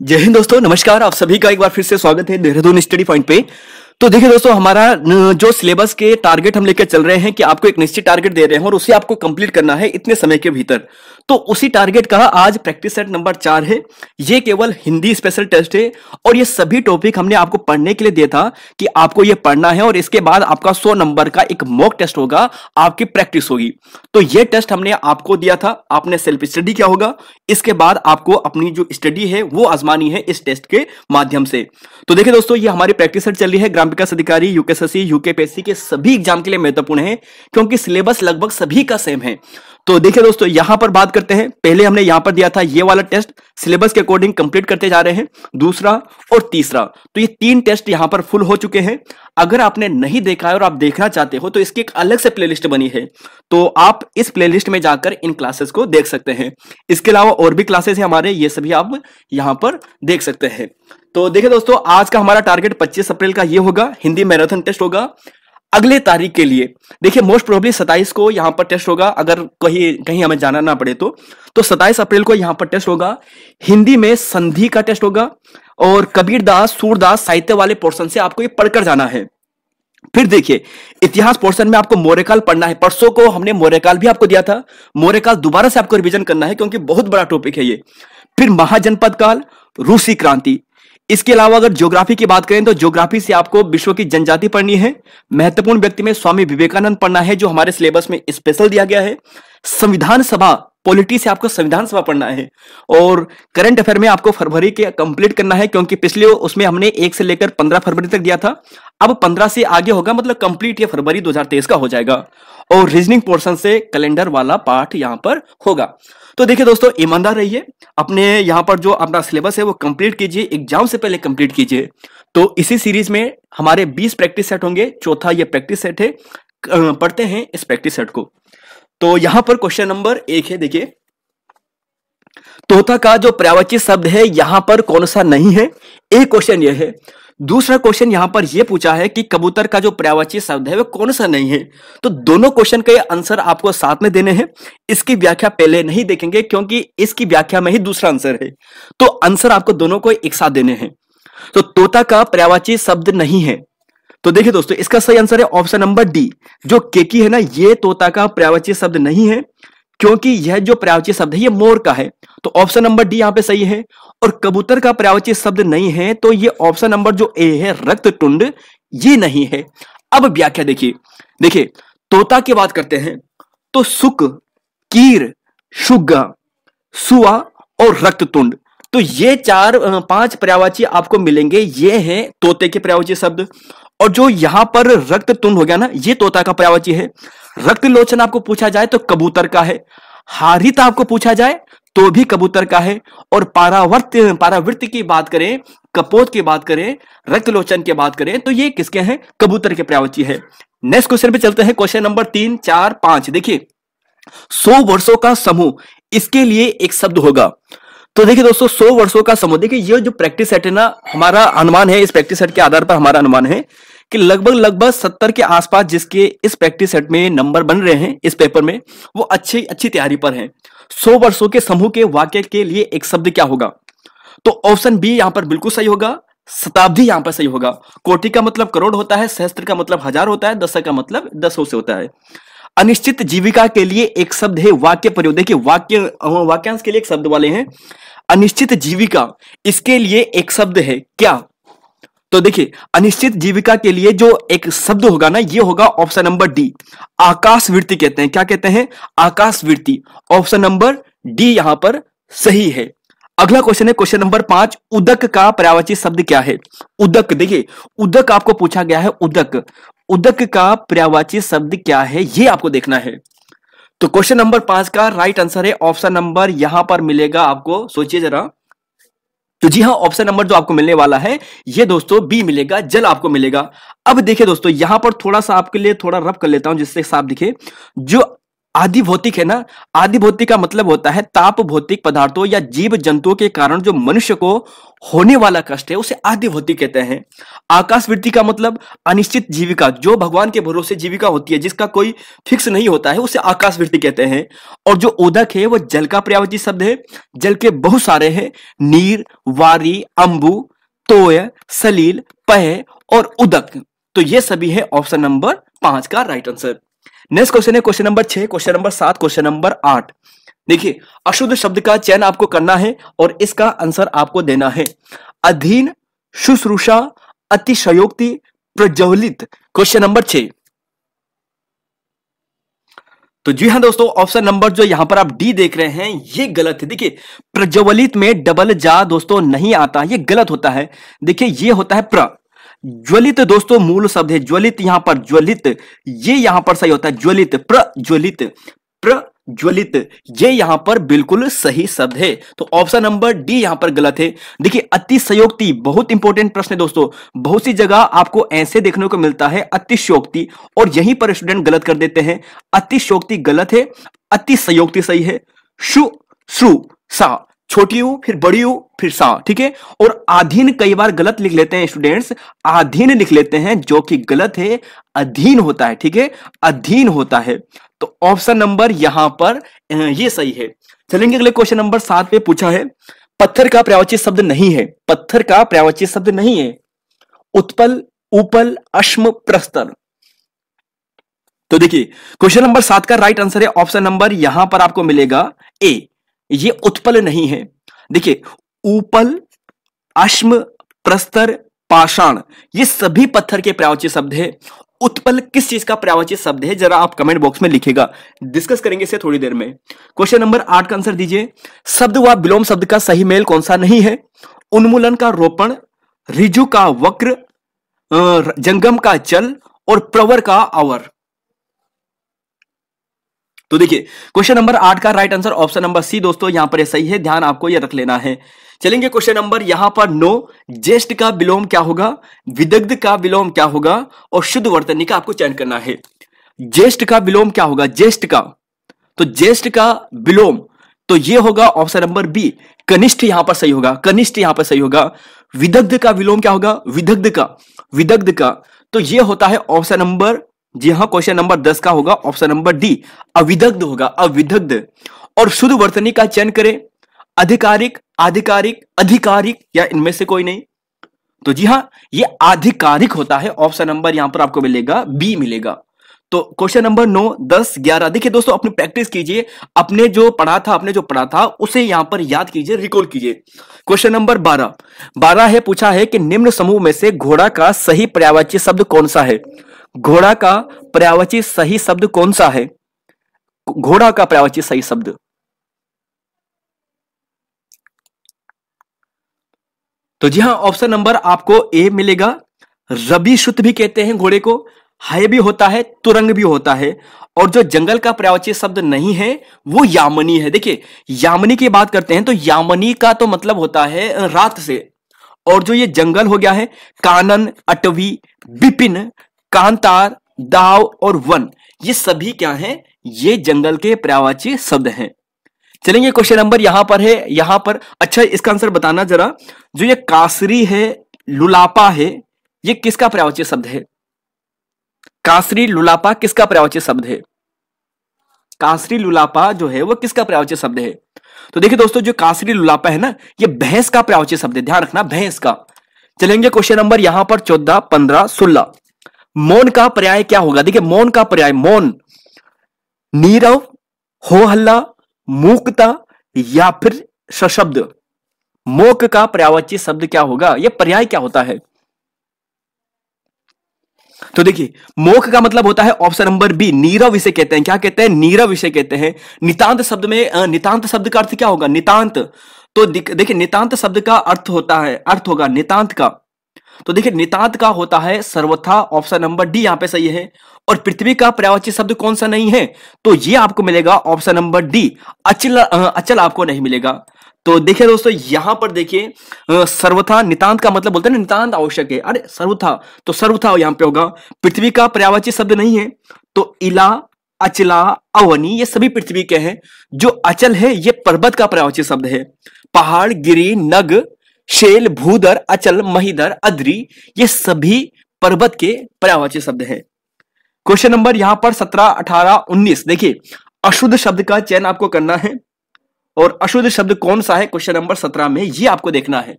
जय हिंद दोस्तों, नमस्कार। आप सभी का एक बार फिर से स्वागत है देहरादून स्टडी पॉइंट पे। तो देखिए दोस्तों, हमारा जो सिलेबस के टारगेट हम लेकर चल रहे हैं कि आपको एक निश्चित टारगेट दे रहे हैं और उसे आपको कंप्लीट करना है इतने समय के भीतर। तो उसी टारगेट का आज प्रैक्टिस सेट नंबर 4 है। ये केवल हिंदी स्पेशल टेस्ट है और ये सभी टॉपिक हमने आपको पढ़ने के लिए दिया था कि आपको ये पढ़ना है और इसके बाद आपका 100 नंबर का एक मॉक टेस्ट होगा, आपकी प्रैक्टिस होगी। तो ये टेस्ट हमने आपको दिया था, आपने सेल्फ स्टडी किया होगा। इसके बाद आपको अपनी जो स्टडी है वो आजमानी है इस टेस्ट के माध्यम से। तो देखिए दोस्तों, ये हमारी प्रैक्टिस सेट चल रही है। ग्राम विकास अधिकारी, यूकेएसएससी, यूकेपीएससी के सभी एग्जाम के लिए महत्वपूर्ण है क्योंकि सिलेबस लगभग सभी का सेम है। तो देखिए दोस्तों, यहां पर बात करते हैं। पहले हमने यहां पर दिया था ये वाला टेस्ट, सिलेबस के अकॉर्डिंग कंप्लीट करते जा रहे हैं। दूसरा और तीसरा, तो ये 3 टेस्ट यहां पर फुल हो चुके हैं। अगर आपने नहीं देखा है और आप देखना चाहते हो तो इसकी एक अलग से प्लेलिस्ट बनी है, तो आप इस प्लेलिस्ट में जाकर इन क्लासेस को देख सकते हैं। इसके अलावा और भी क्लासेस हैं हमारे, ये सभी आप यहां पर देख सकते हैं। तो देखिए दोस्तों, आज का हमारा टारगेट 25 अप्रैल का ये होगा, हिंदी मैराथन टेस्ट होगा। अगले तारीख के लिए देखिए मोस्ट प्रोबेबली 27 को यहां पर टेस्ट होगा, अगर कहीं कहीं हमें जाना ना पड़े तो 27 अप्रैल को यहां पर टेस्ट होगा। हिंदी में संधि का टेस्ट होगा और कबीरदास, सूरदास साहित्य वाले पोर्शन से आपको ये पढ़कर जाना है। फिर देखिए, इतिहास पोर्शन में आपको मौर्यकाल पढ़ना है। परसों को हमने मौर्यकाल भी आपको दिया था, मौर्यकाल दोबारा से आपको रिवीजन करना है क्योंकि बहुत बड़ा टॉपिक है ये। फिर महाजनपद काल, रूसी क्रांति। इसके अलावा अगर ज्योग्राफी की बात करें तो ज्योग्राफी से आपको विश्व की जनजाति पढ़नी है। महत्वपूर्ण व्यक्ति में स्वामी विवेकानंद पढ़ना है, जो हमारे सिलेबस में स्पेशल दिया गया है। संविधान सभा, पॉलिटी से आपको संविधान सभा पढ़ना है। और करंट अफेयर में आपको फरवरी के कंप्लीट करना है क्योंकि पिछले उसमें हमने 1 से लेकर 15 फरवरी तक दिया था, अब 15 से आगे होगा, मतलब कंप्लीट ये फरवरी 2023 का हो जाएगा। और रीजनिंग पोर्शन से कैलेंडर वाला पार्ट यहां पर होगा। तो देखिए दोस्तों, ईमानदार रहिए, अपने यहां पर जो अपना सिलेबस है वो कंप्लीट कीजिए, एग्जाम से पहले कंप्लीट कीजिए। तो इसी सीरीज में हमारे 20 प्रैक्टिस सेट होंगे, चौथा ये प्रैक्टिस सेट है। पढ़ते हैं इस प्रैक्टिस सेट को। तो यहां पर क्वेश्चन नंबर 1 है, देखिए, तोता का जो पर्यायवाची शब्द है यहां पर कौन सा नहीं है? एक क्वेश्चन यह है। दूसरा क्वेश्चन यहां पर यह पूछा है कि कबूतर का जो पर्यायवाची शब्द है वह कौन सा नहीं है। तो दोनों क्वेश्चन के आंसर आपको साथ में देने हैं। इसकी व्याख्या पहले नहीं देखेंगे क्योंकि इसकी व्याख्या में ही दूसरा आंसर है, तो आंसर आपको दोनों को एक साथ देने हैं। तो तोता का पर्यायवाची शब्द नहीं है, तो देखिए दोस्तों, इसका सही आंसर है ऑप्शन नंबर डी, जो केकी है ना, ये तोता का पर्यायवाची शब्द नहीं है क्योंकि यह जो पर्यायवाची शब्द है ये मोर का है। तो ऑप्शन नंबर डी यहां पे सही है। और कबूतर का पर्यायवाची शब्द नहीं है, तो ये ऑप्शन नंबर जो ए है, रक्ततुंड, ये नहीं है। अब व्याख्या देखिए, देखिए तोता की बात करते हैं तो सुक, कीर, शुग्गा, सुआ और रक्ततुंड, तो ये 4-5 पर्यायवाची आपको मिलेंगे, ये हैं तोते के पर्यायवाची शब्द। और जो यहां पर रक्ततुंड हो गया ना, ये तोता का पर्यायवाची है। रक्तलोचन आपको पूछा जाए तो कबूतर का है। हारित आपको पूछा जाए तो भी कबूतर का है। और पारावृत्त की बात करें, कपोत की बात करें, रक्तलोचन की बात करें तो ये किसके हैं? कबूतर के पर्यायवाची है। नेक्स्ट क्वेश्चन पे चलते हैं, क्वेश्चन नंबर 3, 4, 5। देखिए, 100 वर्षों का समूह, इसके लिए एक शब्द होगा। तो देखिए दोस्तों, 100 वर्षों का समूह, देखिए ये जो प्रैक्टिस सेट है ना, हमारा अनुमान है, इस प्रैक्टिस सेट के आधार पर हमारा अनुमान है कि लगभग 70 के आसपास जिसके इस प्रैक्टिस सेट में नंबर बन रहे हैं इस पेपर में, वो अच्छी तैयारी पर हैं। 100 वर्षों के समूह के वाक्य के लिए एक शब्द क्या होगा? तो ऑप्शन बी यहां पर बिल्कुल सही होगा, शताब्दी यहां पर सही होगा। कोटि का मतलब करोड़ होता है, सहस्त्र का मतलब हजार होता है, दशक का मतलब 10 से होता है। अनिश्चित जीविका के लिए एक शब्द है वाक्य प्रयोग। देखिए वाक्यांश के लिए एक शब्द वाले हैं, अनिश्चित जीविका, इसके लिए एक शब्द है क्या? तो देखिए, अनिश्चित जीविका के लिए जो एक शब्द होगा ना, ये होगा ऑप्शन नंबर डी, आकाशवृत्ति कहते हैं। क्या कहते हैं? आकाशवृत्ति। ऑप्शन नंबर डी यहां पर सही है। अगला क्वेश्चन है क्वेश्चन नंबर 5, उदक का पर्यायवाची शब्द क्या है? उदक, देखिए उदक आपको पूछा गया है, उदक, उदक का पर्यायवाची शब्द क्या है, ये आपको देखना है। तो क्वेश्चन नंबर 5 का राइट आंसर है ऑप्शन नंबर, यहां पर मिलेगा आपको, सोचिए जरा, तो जी हाँ, ऑप्शन नंबर जो आपको मिलने वाला है ये दोस्तों बी मिलेगा, जल आपको मिलेगा। अब देखिए दोस्तों, यहां पर थोड़ा सा आपके लिए थोड़ा रफ कर लेता हूं जिससे साफ दिखे। जो आदि भौतिक है ना, आदि भौतिक का मतलब होता है ताप भौतिक पदार्थों या जीव जंतुओं के कारण जो मनुष्य को होने वाला कष्ट है उसे आदि भौतिक कहते हैं। आकाशवृत्ति का मतलब अनिश्चित जीविका, जो भगवान के भरोसे जीविका होती है जिसका कोई फिक्स नहीं होता है उसे आकाशवृत्ति कहते हैं। और जो उदक है वो जल का पर्यायवाची शब्द है, जल के बहुत सारे हैं, नीर, वारी, अंबु, तोय, सलील, पह और उदक। तो ये सभी है ऑप्शन नंबर 5 का राइट आंसर। नेक्स्ट क्वेश्चन है question number 6, question number 7, question number 8। देखिए अशुद्ध शब्द का चयन आपको करना है और इसका आंसर आपको देना है। अधीन, शुश्रूषा, अतिशयोक्ति, प्रज्वलित। Question number 6। तो जी हाँ दोस्तों, ऑप्शन नंबर जो यहां पर आप डी देख रहे हैं ये गलत है। देखिए प्रज्वलित में डबल जा दोस्तों नहीं आता, ये गलत होता है। देखिए ये होता है ज्वलित दोस्तों मूल शब्द है, ज्वलित यहां पर ज्वलित, ये यहां पर सही होता है ज्वलित, प्रज्वलित, प्रज्वलित, ये यहां पर बिल्कुल सही शब्द है। तो ऑप्शन नंबर डी यहां पर गलत है। देखिए अतिशयोक्ति बहुत इंपॉर्टेंट प्रश्न है दोस्तों, बहुत सी जगह आपको ऐसे देखने को मिलता है अतिशयोक्ति और यहीं पर स्टूडेंट गलत कर देते हैं। अतिशयोक्ति गलत है, अतिशयोक्ति सही है। शु, श्रु, सा, छोटी यू फिर बड़ी यू फिर सा, ठीक है। और अधीन कई बार गलत लिख लेते हैं स्टूडेंट्स, अधीन लिख लेते हैं जो कि गलत है, अधीन होता है, ठीक है, अधीन होता है। तो ऑप्शन नंबर यहां पर ये सही है। चलेंगे अगले क्वेश्चन नंबर 7 पे पूछा है पत्थर का पर्यायवाची शब्द नहीं है, पत्थर का पर्यायवाची शब्द नहीं है। उत्पल, उपल, अश्म, प्रस्तर। तो देखिए क्वेश्चन नंबर 7 का राइट आंसर है ऑप्शन नंबर यहां पर आपको मिलेगा ए, ये उत्पल नहीं है। देखिए उपल, अश्म, प्रस्तर, पाषाण ये सभी पत्थर के पर्यायवाची शब्द है। उत्पल किस चीज का पर्यायवाची शब्द है जरा आप कमेंट बॉक्स में लिखिएगा, डिस्कस करेंगे इसे थोड़ी देर में। क्वेश्चन नंबर 8 का आंसर दीजिए। शब्द व विलोम शब्द का सही मेल कौन सा नहीं है? उन्मूलन का रोपण, रिजु का वक्र, जंगम का चल और प्रवर का अवर। तो देखिए क्वेश्चन नंबर 8 का right answer option number C दोस्तों यहां पर सही है, ध्यान आपको यह रख लेना है। चलेंगे क्वेश्चन नंबर यहां पर 9, ज्येष्ठ का विलोम क्या होगा, विदग्ध का विलोम क्या होगा और शुद्ध वर्तनी का आपको चयन करना है। ज्येष्ठ का विलोम क्या होगा, ज्येष्ठ का, तो ज्येष्ठ का विलोम तो ये होगा ऑप्शन नंबर बी, कनिष्ठ यहां पर सही होगा, कनिष्ठ यहां पर सही होगा। विदग्ध का विलोम क्या होगा, विदग्ध का, विदग्ध का तो ये होता है ऑप्शन नंबर, जी हां क्वेश्चन नंबर 10 का होगा ऑप्शन नंबर डी, अविदग्ध होगा, अविदग्ध। और शुद्ध वर्तनी का चयन करें, आधिकारिक, आधिकारिक, अधिकारिक या इनमें से कोई नहीं। तो जी हां ये आधिकारिक होता है, ऑप्शन नंबर यहां पर आपको मिलेगा बी मिलेगा। तो क्वेश्चन नंबर 9, 10, 11 देखिए दोस्तों अपनी प्रैक्टिस कीजिए, अपने जो पढ़ा था उसे यहां पर याद कीजिए, रिकॉल कीजिए। क्वेश्चन नंबर 12 है, पूछा है कि निम्न समूह में से घोड़ा का सही पर्यायवाची शब्द कौन सा है। घोड़ा का पर्यायवाची सही शब्द कौन सा है, घोड़ा का पर्यायवाची सही शब्द। तो जी हां ऑप्शन नंबर आपको ए मिलेगा, रबी शुद्ध भी कहते हैं घोड़े को, है भी होता है, तुरंग भी होता है। और जो जंगल का पर्यायवाची शब्द नहीं है वो यामनी है। देखिए यामनी की बात करते हैं तो यामनी का तो मतलब होता है रात से, और जो ये जंगल हो गया है कानन, अटवी, विपिन, कांतार, दाव और वन, ये सभी क्या हैं, ये जंगल के पर्यायवाची शब्द हैं। चलेंगे क्वेश्चन नंबर यहां पर है, यहां पर अच्छा इसका आंसर बताना जरा, जो ये कासरी है, लुलापा है, ये किसका पर्यायवाची शब्द है। कासरी लुलापा किसका पर्यायवाची शब्द है, कासरी लुलापा जो है वो किसका पर्यायवाची शब्द है। तो देखिए दोस्तों जो कासरी लुलापा है ना ये भैंस का पर्यायवाची शब्द है, ध्यान रखना भैंस का। चलेंगे क्वेश्चन नंबर यहां पर 14, 15, 16। मौन का पर्याय क्या होगा। देखिए मौन का पर्याय, मौन, नीरव, हो हल्ला, मूकता या फिर सशब्द। मोक का पर्यायवाची शब्द क्या होगा, यह पर्याय क्या होता है। तो देखिए मोख का मतलब होता है ऑप्शन नंबर बी, नीरव इसे कहते हैं, क्या कहते हैं, नीरव इसे कहते हैं। नितांत शब्द में नितांत शब्द का अर्थ क्या होगा, नितांत। तो देखिए नितांत शब्द का अर्थ होता है, अर्थ होगा नितांत का, तो देखिए नितांत का होता है सर्वथा, ऑप्शन नंबर डी यहां पे सही है। और पृथ्वी का पर्यायवाची शब्द कौन सा नहीं है, तो ये आपको मिलेगा ऑप्शन नंबर डी, अचल, अचल आपको नहीं मिलेगा। तो देखिए दोस्तों यहां पर देखिए सर्वथा, नितांत का मतलब बोलते हैं ना नितांत आवश्यक है, अरे सर्वथा, तो सर्वथा यहां पे होगा। पृथ्वी का पर्यायवाची शब्द नहीं है तो इला, अचला, अवनी, ये सभी पृथ्वी के हैं। जो अचल है ये पर्वत का पर्यायवाची शब्द है। पहाड़, गिरी, नग, शेल, भूधर, अचल, महीधर, अद्री, ये सभी पर्वत के पर्यायवाची शब्द हैं। क्वेश्चन नंबर यहां पर 17, 18, 19 देखिए, अशुद्ध शब्द का चयन आपको करना है और अशुद्ध शब्द कौन सा है क्वेश्चन नंबर 17 में, ये आपको देखना है।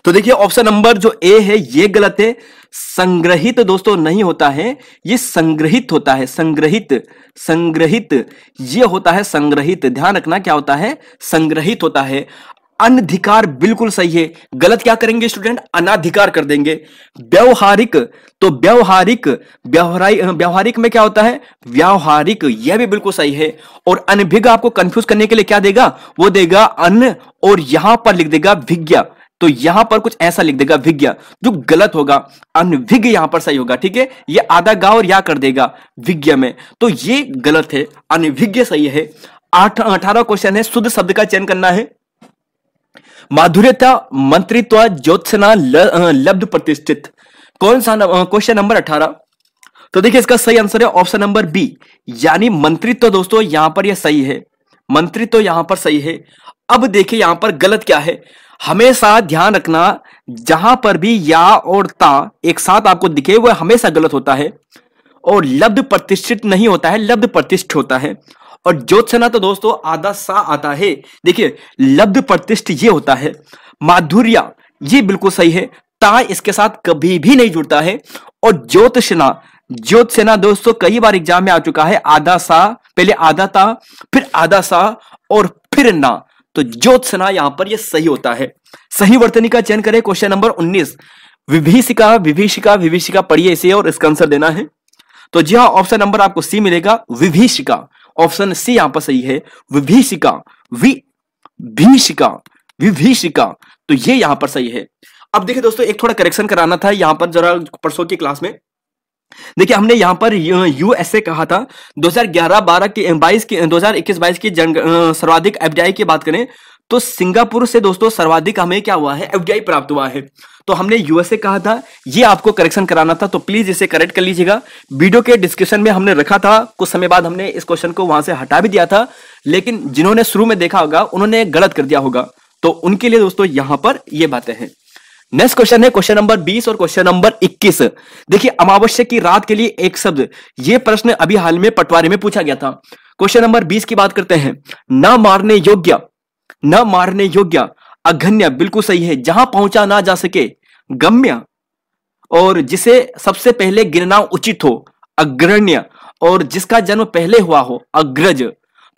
तो देखिए ऑप्शन नंबर जो ए है ये गलत है। संग्रहित दोस्तों नहीं होता है, ये संग्रहित होता है। संग्रहित, संग्रहित ये होता है संग्रहित, ध्यान रखना क्या होता है, संग्रहित होता है। अनधिकार बिल्कुल सही है, गलत क्या करेंगे स्टूडेंट, अनाधिकार कर देंगे। व्यवहारिक, तो व्यवहारिक, व्यवहारिक में क्या होता है, व्यावहारिक, यह भी बिल्कुल सही है। और अनभिज्ञ आपको कंफ्यूज करने के लिए क्या देगा, वो देगा अन और यहां पर लिख देगा विज्ञा, तो यहां पर कुछ ऐसा लिख देगा विज्ञा, जो गलत होगा। अनभिज्ञ यहां पर सही होगा, ठीक है। ये आधा गा और या कर देगा विज्ञा में, तो ये गलत है, अनभिज्ञ सही है। 18 क्वेश्चन है, शुद्ध शब्द का चयन करना है। माधुर्यता, मंत्रित्व, ज्योत्सना, लब्ध, प्रतिष्ठित, कौन सा क्वेश्चन नंबर 18। तो देखिए इसका सही आंसर है ऑप्शन नंबर बी, यानी मंत्रित्व। दोस्तों यहां पर यह सही है, मंत्रित्व यहां पर सही है। अब देखिए यहां पर गलत क्या है, हमेशा ध्यान रखना जहां पर भी या और ता एक साथ आपको दिखे वह हमेशा गलत होता है। और लब्ध प्रतिष्ठित नहीं होता है, लब्ध प्रतिष्ठित होता है। और ज्योत्सना तो दोस्तों आधा सा आता है, देखिए लब्ध प्रतिष्ठित ये होता है। माधुर्य ये बिल्कुल सही है, ता इसके साथ कभी भी नहीं जुड़ता है। और ज्योत्सना, ज्योत्सना दोस्तों कई बार एग्जाम में आ चुका है, आधा सा, पहले आधा ता, फिर आधा सा और फिर ना, तो ज्योत्सना यहां पर यह सही होता है। सही वर्तनी का चयन करें क्वेश्चन नंबर 19। विभीषिका, विभीषिका, विभीषिका पढ़िए इसे और इसका आंसर देना है। तो जी हाँ, ऑप्शन नंबर आपको सी मिलेगा, विभीषिका, ऑप्शन सी यहां पर सही है। विभीषिका, विभीषिका, विभीषिका, तो ये यहां पर सही है। अब देखिए दोस्तों एक थोड़ा करेक्शन कराना था यहां पर जरा, परसों की क्लास में देखिए हमने यहां पर यूएसए कहा था। 2011-12 की 22 की 2021-22 की सर्वाधिक एफडीआई की बात करें तो सिंगापुर से दोस्तों सर्वाधिक हमें क्या हुआ है, एफडीआई प्राप्त हुआ है। तो हमने यूएसए कहा था, ये आपको करेक्शन कराना था, तो प्लीज इसे करेक्ट कर लीजिएगा। वीडियो के डिस्क्रिप्शन में हमने रखा था, कुछ समय बाद हमने इस क्वेश्चन को वहां से हटा भी दिया था, लेकिन जिन्होंने शुरू में देखा होगा उन्होंने गलत कर दिया होगा, तो उनके लिए दोस्तों यहां पर ये बातें हैं। नेक्स्ट क्वेश्चन है क्वेश्चन नंबर 20 और क्वेश्चन नंबर 21। देखिए अमावस्या की रात के लिए एक शब्द, ये प्रश्न अभी हाल में पटवारी में पूछा गया था। क्वेश्चन नंबर 20 की बात करते हैं। न मारने योग्य, न मारने योग्य, अगण्य बिल्कुल सही है, जहां पहुंचा ना जा सके, गम्य, और जिसे सबसे पहले गिनना उचित हो, अग्रण्य, और जिसका जन्म पहले हुआ हो, अग्रज।